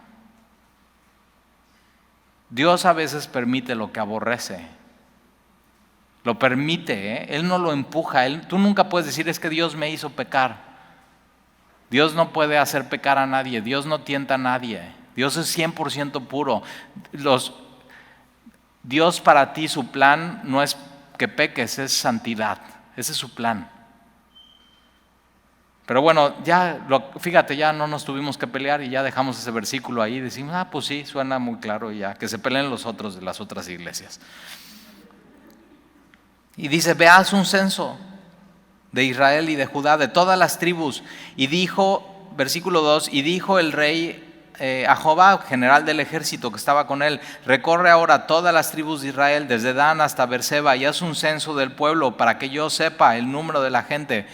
Dios a veces permite lo que aborrece. Lo permite, Él no lo empuja. Tú nunca puedes decir es que Dios me hizo pecar. Dios no puede hacer pecar a nadie. Dios no tienta a nadie. Dios es 100% puro. Dios para ti, su plan no es que peques, es santidad. Ese es su plan. Pero bueno, fíjate, ya no nos tuvimos que pelear y ya dejamos ese versículo ahí. Decimos, pues sí, suena muy claro ya, que se peleen los otros de las otras iglesias. Y dice, veas un censo de Israel y de Judá, de todas las tribus. Y dijo, versículo 2, y dijo el rey a Jobab, general del ejército que estaba con él, recorre ahora todas las tribus de Israel, desde Dan hasta Beerseba, y haz un censo del pueblo para que yo sepa el número de la gente.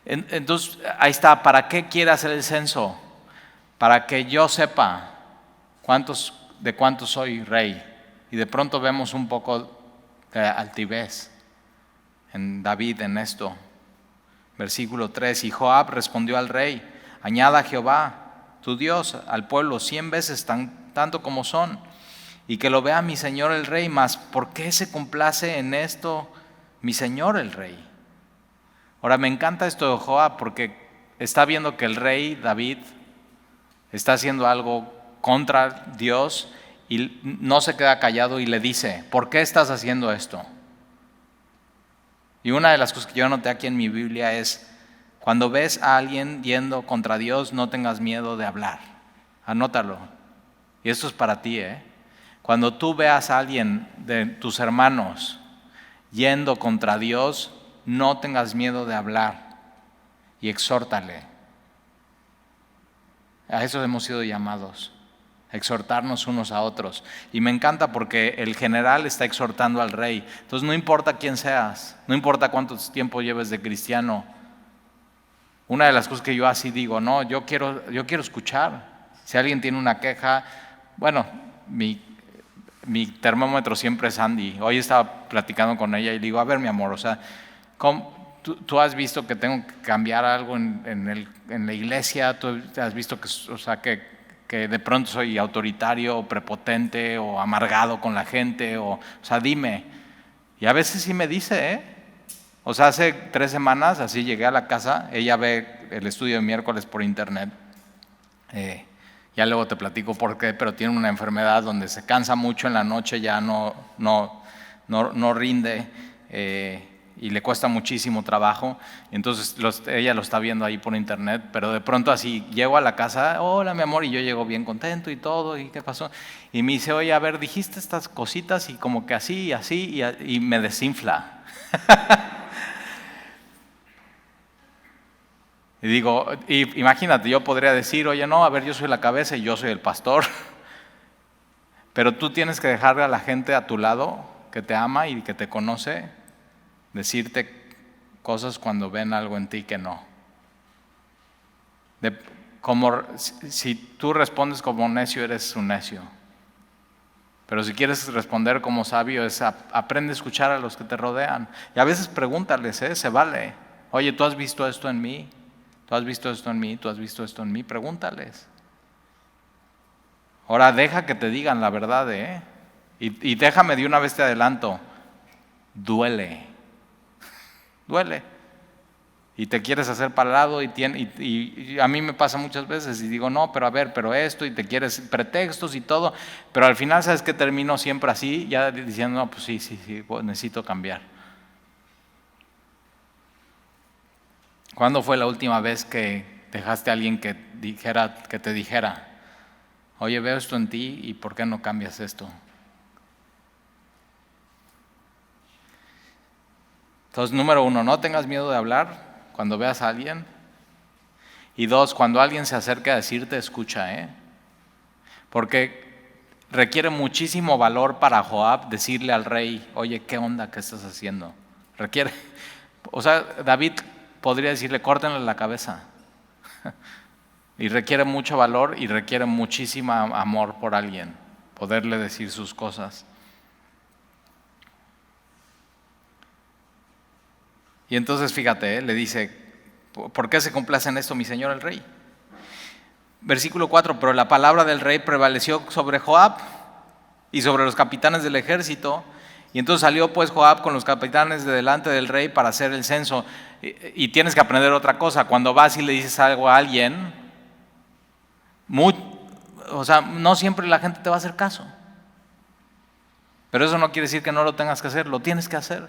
Entonces, ahí está, ¿para qué quiere hacer el censo? Para que yo sepa de cuántos soy rey. Y de pronto vemos un poco de altivez en David en esto. Versículo 3, y Joab respondió al rey, añada a Jehová, tu Dios, al pueblo 100 veces tanto como son, y que lo vea mi señor el rey, mas ¿por qué se complace en esto mi señor el rey? Ahora me encanta esto de Joab porque está viendo que el rey David está haciendo algo contra Dios y no se queda callado y le dice, ¿por qué estás haciendo esto? Y una de las cosas que yo anoté aquí en mi Biblia es, cuando ves a alguien yendo contra Dios, no tengas miedo de hablar. Anótalo. Y esto es para ti, Cuando tú veas a alguien de tus hermanos yendo contra Dios, no tengas miedo de hablar y exhórtale. A eso hemos sido llamados, a exhortarnos unos a otros. Y me encanta porque el general está exhortando al rey. Entonces no importa quién seas, no importa cuánto tiempo lleves de cristiano. Una de las cosas que yo así digo, no, yo quiero escuchar. Si alguien tiene una queja, bueno, mi termómetro siempre es Andy. Hoy estaba platicando con ella y digo, a ver mi amor, o sea, ¿tú has visto que tengo que cambiar algo en la iglesia? ¿Tú has visto que de pronto soy autoritario, o prepotente o amargado con la gente? O sea, dime. Y a veces sí me dice, O sea, hace 3 semanas así llegué a la casa, ella ve el estudio de miércoles por internet. Ya luego te platico por qué, pero tiene una enfermedad donde se cansa mucho en la noche, ya no rinde y le cuesta muchísimo trabajo. Entonces ella lo está viendo ahí por internet, pero de pronto así llego a la casa, hola mi amor, y yo llego bien contento y todo, ¿y qué pasó? Y me dice, oye, a ver, dijiste estas cositas y como que así y así, y me desinfla. Y digo, imagínate, yo podría decir, oye, no, a ver, yo soy la cabeza y yo soy el pastor. Pero tú tienes que dejarle a la gente a tu lado, que te ama y que te conoce, decirte cosas cuando ven algo en ti que no. Si tú respondes como necio, eres un necio. Pero si quieres responder como sabio, aprende a escuchar a los que te rodean. Y a veces pregúntales, se vale. Oye, ¿tú has visto esto en mí? ¿Tú has visto esto en mí? ¿Tú has visto esto en mí? Pregúntales. Ahora deja que te digan la verdad, Y déjame de una vez te adelanto, duele. Duele. Y te quieres hacer para el lado y a mí me pasa muchas veces y digo, no, pero a ver, pero esto, y te quieres pretextos y todo, pero al final, ¿sabes qué? Termino siempre así, ya diciendo, no, pues sí, pues necesito cambiar. ¿Cuándo fue la última vez que dejaste a alguien que te dijera, oye, veo esto en ti y ¿por qué no cambias esto? Entonces, número 1, no tengas miedo de hablar cuando veas a alguien. Y 2, cuando alguien se acerque a decirte, escucha, porque requiere muchísimo valor para Joab decirle al rey, oye, ¿qué onda? ¿Qué estás haciendo? David podría decirle, córtenle la cabeza. Y requiere mucho valor y requiere muchísimo amor por alguien, poderle decir sus cosas. Y entonces fíjate, le dice, ¿por qué se complace en esto mi señor el rey? Versículo 4, pero la palabra del rey prevaleció sobre Joab y sobre los capitanes del ejército. Y entonces salió pues Joab con los capitanes de delante del rey para hacer el censo. Y tienes que aprender otra cosa, cuando vas y le dices algo a alguien, no siempre la gente te va a hacer caso. Pero eso no quiere decir que no lo tengas que hacer, lo tienes que hacer.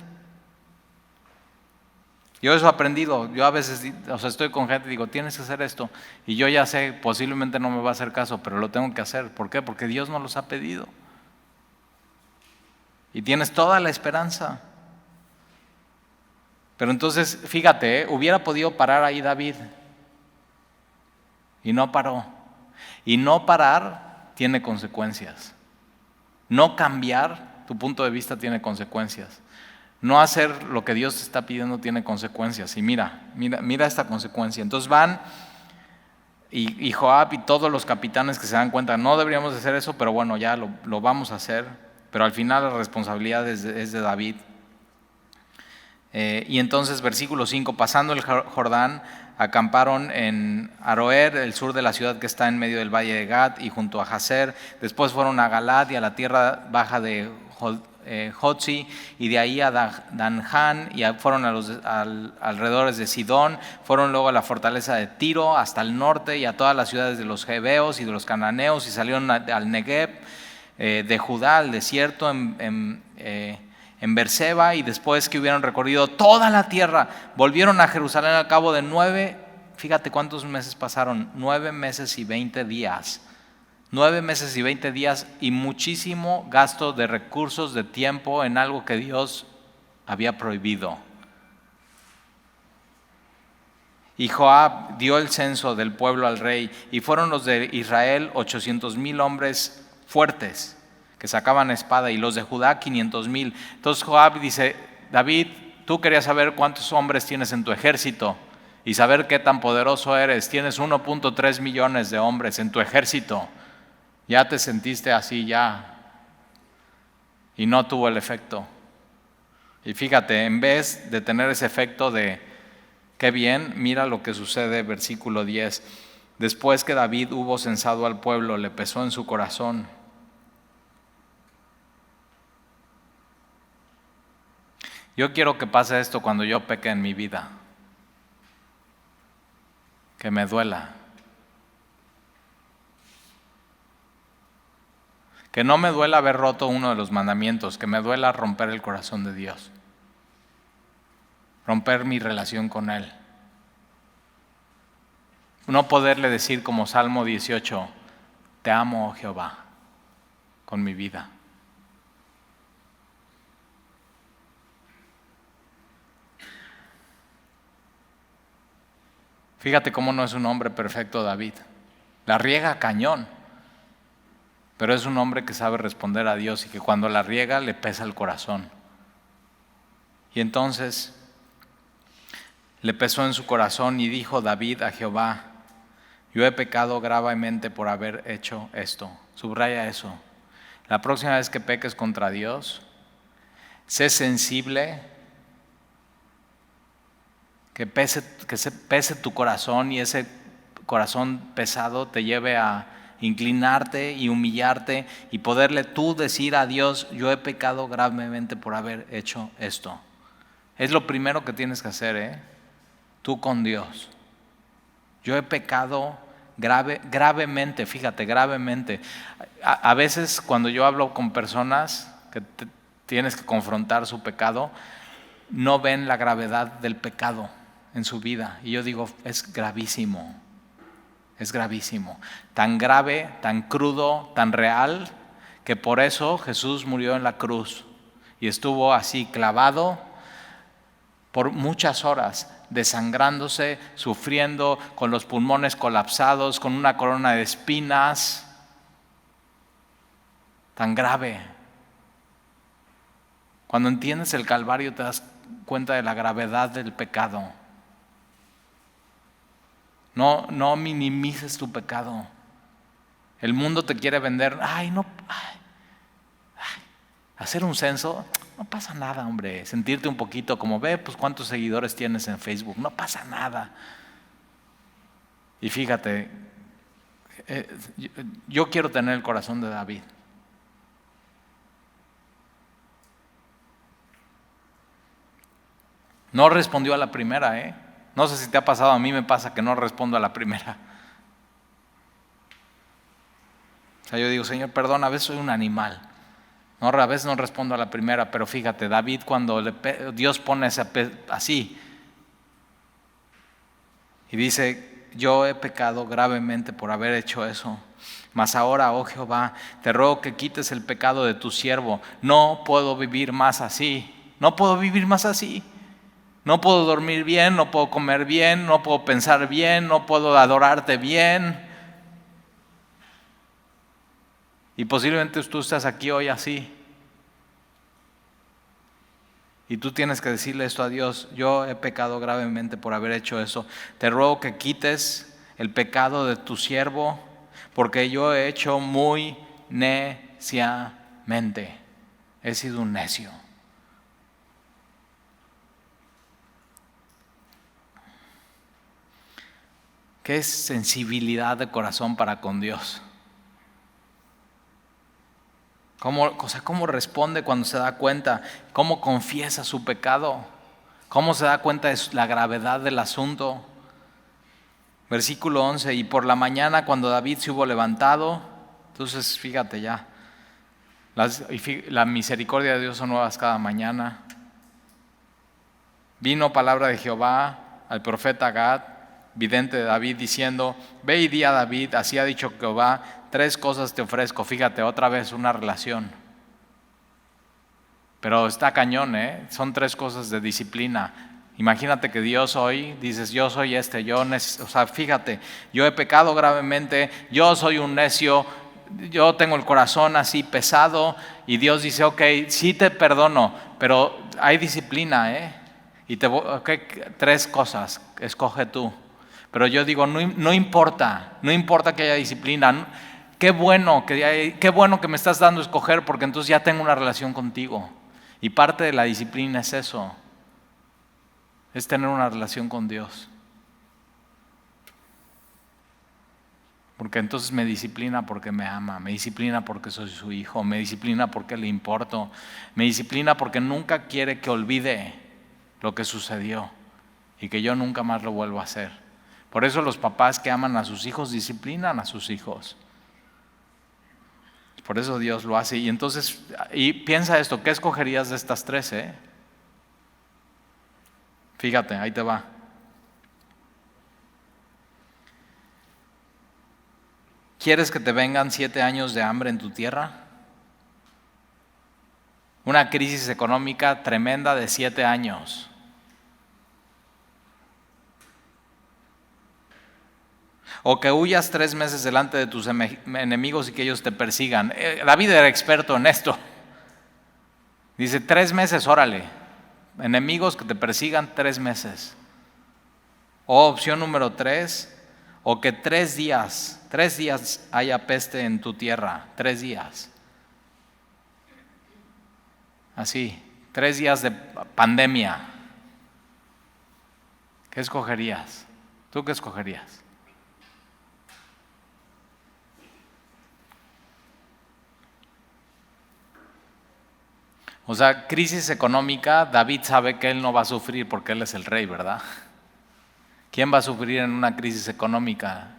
Yo eso he aprendido. Yo a veces, estoy con gente y digo, tienes que hacer esto. Y yo ya sé, posiblemente no me va a hacer caso, pero lo tengo que hacer. ¿Por qué? Porque Dios nos los ha pedido. Y tienes toda la esperanza. Pero entonces, fíjate, hubiera podido parar ahí David. Y no paró. Y no parar tiene consecuencias. No cambiar tu punto de vista tiene consecuencias. No hacer lo que Dios te está pidiendo tiene consecuencias. Y mira esta consecuencia. Entonces van y Joab y todos los capitanes que se dan cuenta, no deberíamos hacer eso, pero bueno, ya lo vamos a hacer. Pero al final la responsabilidad es de David. Y entonces, versículo 5, pasando el Jordán, acamparon en Aroer, el sur de la ciudad que está en medio del valle de Gad y junto a Jazer. Después fueron a Galad y a la tierra baja de Jotzi, y de ahí a Danján, y fueron a los alrededores de Sidón. Fueron luego a la fortaleza de Tiro hasta el norte y a todas las ciudades de los Jebeos y de los cananeos, y salieron al Negev de Judá, al desierto en Beerseba, y después que hubieron recorrido toda la tierra, volvieron a Jerusalén al cabo de fíjate cuántos meses pasaron, 9 meses y 20 días. 9 meses y 20 días y muchísimo gasto de recursos, de tiempo en algo que Dios había prohibido. Y Joab dio el censo del pueblo al rey, y fueron los de Israel 800,000 hombres fuertes que sacaban espada, y los de Judá 500,000. Entonces Joab dice, David, tú querías saber cuántos hombres tienes en tu ejército y saber qué tan poderoso eres. Tienes 1.3 millones de hombres en tu ejército. Ya te sentiste así ya, y no tuvo el efecto. Y fíjate, en vez de tener ese efecto de qué bien, mira lo que sucede, versículo 10. Después que David hubo censado al pueblo, le pesó en su corazón. Yo quiero que pase esto cuando yo peque en mi vida, que me duela. Que no me duela haber roto uno de los mandamientos, que me duela romper el corazón de Dios, romper mi relación con Él. No poderle decir como Salmo 18, te amo, oh Jehová, con mi vida. Fíjate cómo no es un hombre perfecto David. La riega cañón. Pero es un hombre que sabe responder a Dios y que cuando la riega le pesa el corazón. Y entonces le pesó en su corazón y dijo David a Jehová, yo he pecado gravemente por haber hecho esto. Subraya eso. La próxima vez que peques contra Dios, sé sensible, que se pese tu corazón, y ese corazón pesado te lleve a inclinarte y humillarte y poderle tú decir a Dios, yo he pecado gravemente por haber hecho esto. Es lo primero que tienes que hacer, tú con Dios. Yo he pecado gravemente, fíjate, gravemente. A veces cuando yo hablo con personas que tienes que confrontar su pecado, no ven la gravedad del pecado en su vida. Y yo digo, es gravísimo. Es gravísimo, tan grave, tan crudo, tan real, que por eso Jesús murió en la cruz y estuvo así clavado por muchas horas, desangrándose, sufriendo, con los pulmones colapsados, con una corona de espinas, tan grave. Cuando entiendes el Calvario te das cuenta de la gravedad del pecado. No minimices tu pecado. El mundo te quiere vender, hacer un censo, no pasa nada, hombre. Sentirte un poquito como, pues cuántos seguidores tienes en Facebook, no pasa nada. Y fíjate, yo quiero tener el corazón de David. No respondió a la primera, No sé si te ha pasado, a mí me pasa que no respondo a la primera. O sea, yo digo, Señor, perdón, a veces soy un animal. No, a veces no respondo a la primera, pero fíjate, David cuando Dios pone así, Y dice, yo he pecado gravemente por haber hecho eso. Mas ahora, oh Jehová, te ruego que quites el pecado de tu siervo. No puedo vivir más así. No puedo vivir más así. No puedo dormir bien, no puedo comer bien, no puedo pensar bien, no puedo adorarte bien. Y posiblemente tú estás aquí hoy así. Y tú tienes que decirle esto a Dios: yo he pecado gravemente por haber hecho eso. Te ruego que quites el pecado de tu siervo, porque yo he hecho muy neciamente. He sido un necio. ¿Qué es sensibilidad de corazón para con Dios? ¿Cómo responde cuando se da cuenta? ¿Cómo confiesa su pecado? ¿Cómo se da cuenta de la gravedad del asunto? Versículo 11, y por la mañana cuando David se hubo levantado, entonces fíjate ya, la misericordia de Dios son nuevas cada mañana. Vino palabra de Jehová al profeta Gad, vidente de David, diciendo: ve y di a David, así ha dicho Jehová, 3 cosas te ofrezco. Fíjate, otra vez una relación. Pero está cañón, son 3 cosas de disciplina. Imagínate que Dios hoy dices: yo soy fíjate, yo he pecado gravemente, yo soy un necio, yo tengo el corazón así pesado, y Dios dice: ok, sí te perdono, pero hay disciplina, y 3 cosas, escoge tú. Pero yo digo, no importa que haya disciplina. Qué bueno que me estás dando a escoger, porque entonces ya tengo una relación contigo. Y parte de la disciplina es eso, es tener una relación con Dios. Porque entonces me disciplina porque me ama, me disciplina porque soy su hijo, me disciplina porque le importo, me disciplina porque nunca quiere que olvide lo que sucedió y que yo nunca más lo vuelva a hacer. Por eso los papás que aman a sus hijos disciplinan a sus hijos. Por eso Dios lo hace. Y entonces, y piensa esto, ¿qué escogerías de estas 3? Fíjate, ahí te va. ¿Quieres que te vengan 7 años de hambre en tu tierra? Una crisis económica tremenda de 7 años. O que huyas 3 meses delante de tus enemigos y que ellos te persigan. David era experto en esto. Dice: 3 meses, órale. Enemigos que te persigan 3 meses. O opción número 3, o que 3 días haya peste en tu tierra. 3 días. Así, 3 días de pandemia. ¿Qué escogerías? ¿Tú qué escogerías? O sea, crisis económica, David sabe que él no va a sufrir porque él es el rey, ¿verdad? ¿Quién va a sufrir en una crisis económica?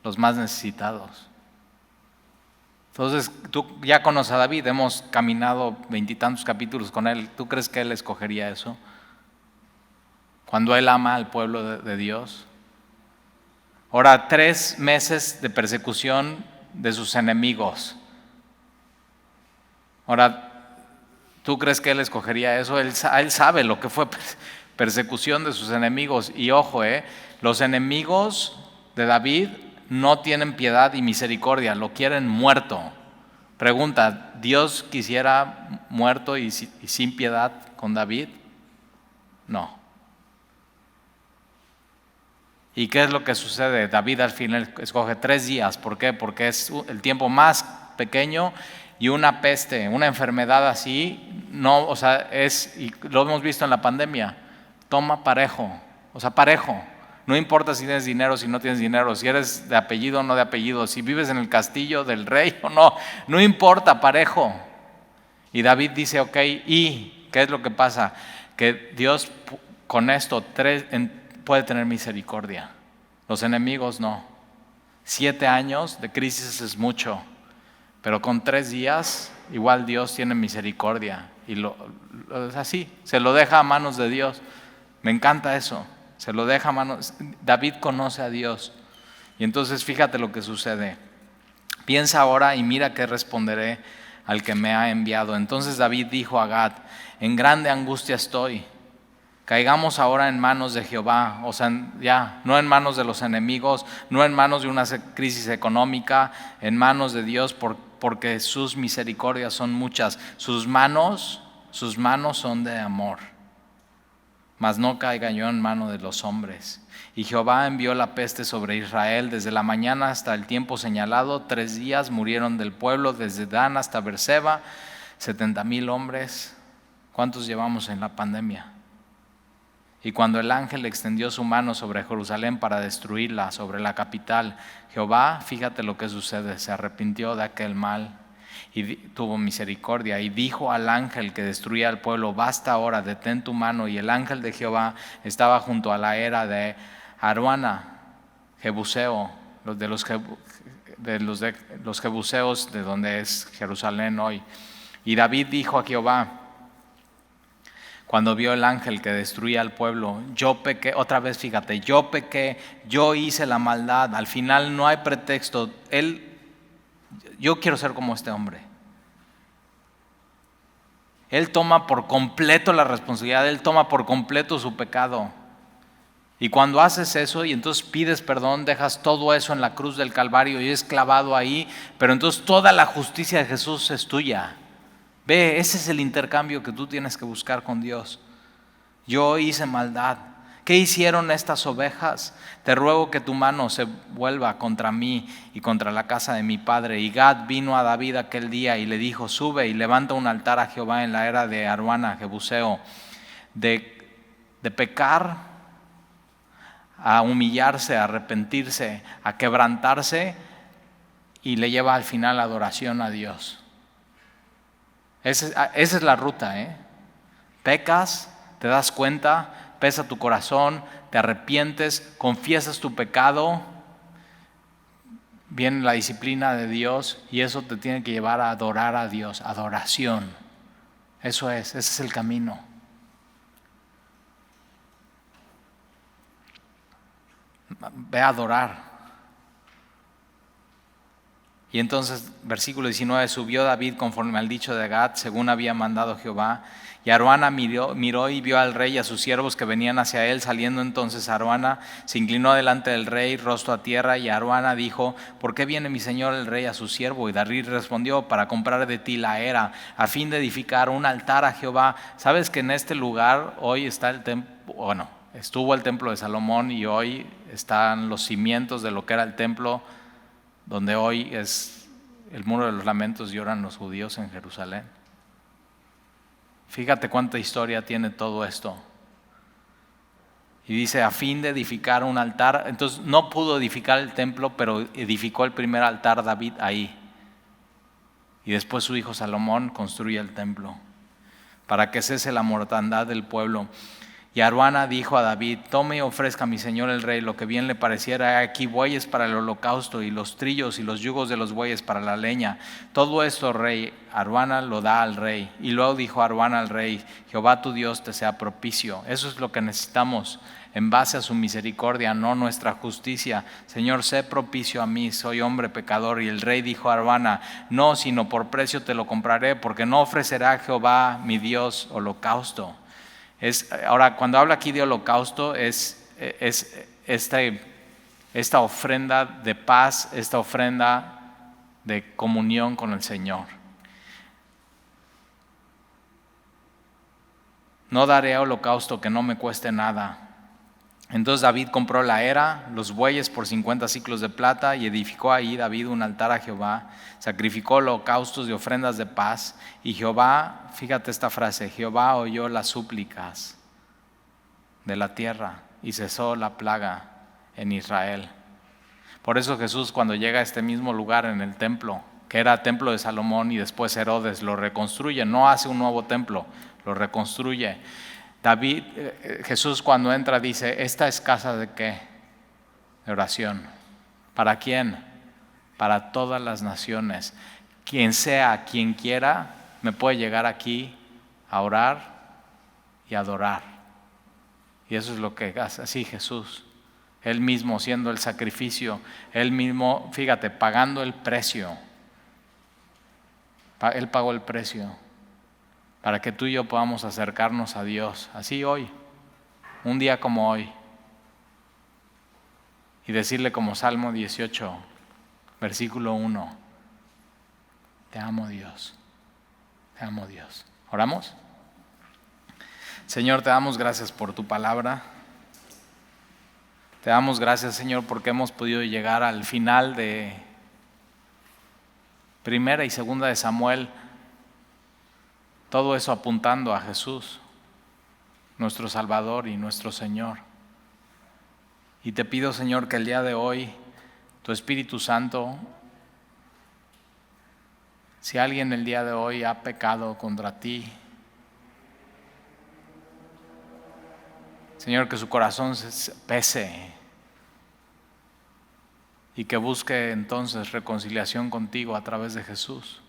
Los más necesitados. Entonces, tú ya conoces a David, hemos caminado 20 y tantos capítulos con él. ¿Tú crees que él escogería eso? Cuando él ama al pueblo de Dios. Ahora, 3 meses de persecución de sus enemigos. Ahora, ¿tú crees que él escogería eso? Él sabe lo que fue persecución de sus enemigos. Y ojo, los enemigos de David no tienen piedad y misericordia, lo quieren muerto. Pregunta: ¿Dios quisiera muerto y sin piedad con David? No. ¿Y qué es lo que sucede? David al final escoge 3 días. ¿Por qué? Porque es el tiempo más pequeño. Y una peste, una enfermedad así, no, o sea, y lo hemos visto en la pandemia, toma parejo, o sea, parejo. No importa si tienes dinero, si no tienes dinero, si eres de apellido o no de apellido, si vives en el castillo del rey o no, no importa, parejo. Y David dice: ok, ¿y qué es lo que pasa? Que Dios con esto puede tener misericordia. Los enemigos no. 7 años de crisis es mucho. Pero con 3 días, igual Dios tiene misericordia. Y es así, se lo deja a manos de Dios. Me encanta eso. Se lo deja a manos. David conoce a Dios. Y entonces fíjate lo que sucede. Piensa ahora y mira qué responderé al que me ha enviado. Entonces David dijo a Gad: en grande angustia estoy. Caigamos ahora en manos de Jehová, o sea, ya, no en manos de los enemigos, no en manos de una crisis económica, en manos de Dios, porque sus misericordias son muchas. Sus manos son de amor. Mas no caiga yo en mano de los hombres. Y Jehová envió la peste sobre Israel desde la mañana hasta el tiempo señalado. 3 días murieron del pueblo desde Dan hasta Beerseba, 70,000 hombres. ¿Cuántos llevamos en la pandemia? Y cuando el ángel extendió su mano sobre Jerusalén para destruirla, sobre la capital, Jehová, fíjate lo que sucede, se arrepintió de aquel mal y tuvo misericordia y dijo al ángel que destruía al pueblo: basta ahora, detén tu mano. Y el ángel de Jehová estaba junto a la era de Aruana, Jebuseo, los jebuseos, de donde es Jerusalén hoy. Y David dijo a Jehová, cuando vio el ángel que destruía al pueblo: yo pequé, otra vez fíjate, yo pequé, yo hice la maldad. Al final no hay pretexto. Yo quiero ser como este hombre. Él toma por completo la responsabilidad, él toma por completo su pecado. Y cuando haces eso y entonces pides perdón, dejas todo eso en la cruz del Calvario y es clavado ahí, pero entonces toda la justicia de Jesús es tuya. Ve, ese es el intercambio que tú tienes que buscar con Dios. Yo hice maldad. ¿Qué hicieron estas ovejas? Te ruego que tu mano se vuelva contra mí y contra la casa de mi padre. Y Gad vino a David aquel día y le dijo: sube y levanta un altar a Jehová en la era de Aruana, Jebuseo. De pecar a humillarse, a arrepentirse, a quebrantarse, y le lleva al final la adoración a Dios. Esa es la ruta, Pecas, te das cuenta, pesa tu corazón, te arrepientes, confiesas tu pecado, viene la disciplina de Dios y eso te tiene que llevar a adorar a Dios, adoración. Ese es el camino. Ve a adorar. Y entonces, versículo 19, subió David conforme al dicho de Gad, según había mandado Jehová. Y Aruana miró y vio al rey y a sus siervos que venían hacia él. Saliendo entonces Aruana, se inclinó delante del rey, rostro a tierra. Y Aruana dijo: ¿por qué viene mi señor el rey a su siervo? Y David respondió: para comprar de ti la era, a fin de edificar un altar a Jehová. ¿Sabes que en este lugar hoy está el templo? Bueno, estuvo el templo de Salomón y hoy están los cimientos de lo que era el templo, donde hoy es el muro de los lamentos, lloran los judíos en Jerusalén. Fíjate cuánta historia tiene todo esto. Y dice: a fin de edificar un altar. Entonces no pudo edificar el templo, pero edificó el primer altar David ahí. Y después su hijo Salomón construye el templo, para que cese la mortandad del pueblo. Y Aruana dijo a David: tome y ofrezca a mi señor el rey lo que bien le pareciera. Aquí bueyes para el holocausto, y los trillos y los yugos de los bueyes para la leña. Todo esto, rey, Aruana lo da al rey. Y luego dijo Aruana al rey: Jehová tu Dios te sea propicio. Eso es lo que necesitamos, en base a su misericordia, no nuestra justicia. Señor, sé propicio a mí, soy hombre pecador. Y el rey dijo a Aruana: no, sino por precio te lo compraré, porque no ofrecerá a Jehová mi Dios holocausto. Ahora, cuando habla aquí de holocausto, es esta ofrenda de paz, esta ofrenda de comunión con el Señor. No daré holocausto que no me cueste nada. Entonces David compró la era, los bueyes por 50 siclos de plata, y edificó ahí David un altar a Jehová. Sacrificó holocaustos y ofrendas de paz. Y Jehová, fíjate esta frase: Jehová oyó las súplicas de la tierra y cesó la plaga en Israel. Por eso Jesús, cuando llega a este mismo lugar en el templo, que era templo de Salomón y después Herodes, lo reconstruye, no hace un nuevo templo, lo reconstruye. Jesús, cuando entra, dice: ¿esta es casa de qué? De oración. ¿Para quién? Para todas las naciones. Quien sea, quien quiera, me puede llegar aquí a orar y adorar. Y eso es lo que hace así Jesús. Él mismo siendo el sacrificio, Él mismo, fíjate, pagando el precio. Él pagó el precio para que tú y yo podamos acercarnos a Dios, así hoy, un día como hoy. Y decirle como Salmo 18, versículo 1, te amo Dios, te amo Dios. ¿Oramos? Señor, te damos gracias por tu palabra. Te damos gracias, Señor, porque hemos podido llegar al final de Primera y Segunda de Samuel. Todo eso apuntando a Jesús, nuestro Salvador y nuestro Señor. Y te pido, Señor, que el día de hoy, tu Espíritu Santo, si alguien el día de hoy ha pecado contra ti, Señor, que su corazón se pese y que busque entonces reconciliación contigo a través de Jesús.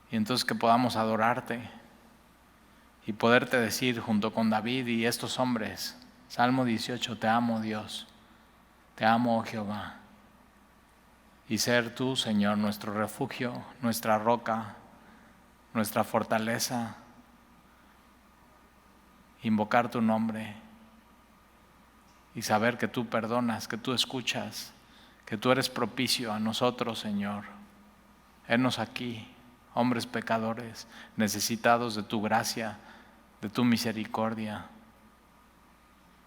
Y entonces que podamos adorarte y poderte decir junto con David y estos hombres, Salmo 18, te amo Dios, te amo, oh Jehová. Y ser tú, Señor, nuestro refugio, nuestra roca, nuestra fortaleza. Invocar tu nombre y saber que tú perdonas, que tú escuchas, que tú eres propicio a nosotros, Señor. Henos aquí, hombres pecadores, necesitados de tu gracia, de tu misericordia.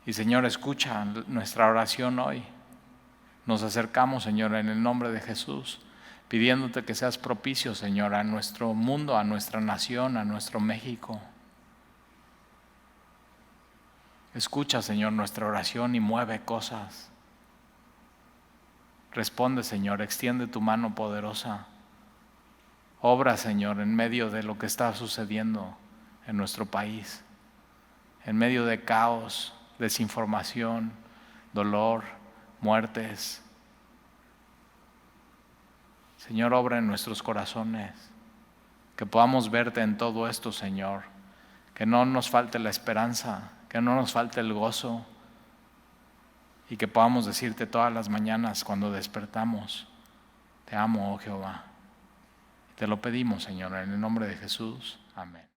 Y Señor, escucha nuestra oración hoy. Nos acercamos, Señor, en el nombre de Jesús, pidiéndote que seas propicio, Señor, a nuestro mundo, a nuestra nación, a nuestro México. Escucha, Señor, nuestra oración y mueve cosas. Responde, Señor, extiende tu mano poderosa. Obra, Señor, en medio de lo que está sucediendo en nuestro país, en medio de caos, desinformación, dolor, muertes. Señor, obra en nuestros corazones, que podamos verte en todo esto, Señor, que no nos falte la esperanza, que no nos falte el gozo y que podamos decirte todas las mañanas cuando despertamos, te amo, oh Jehová. Te lo pedimos, Señor, en el nombre de Jesús. Amén.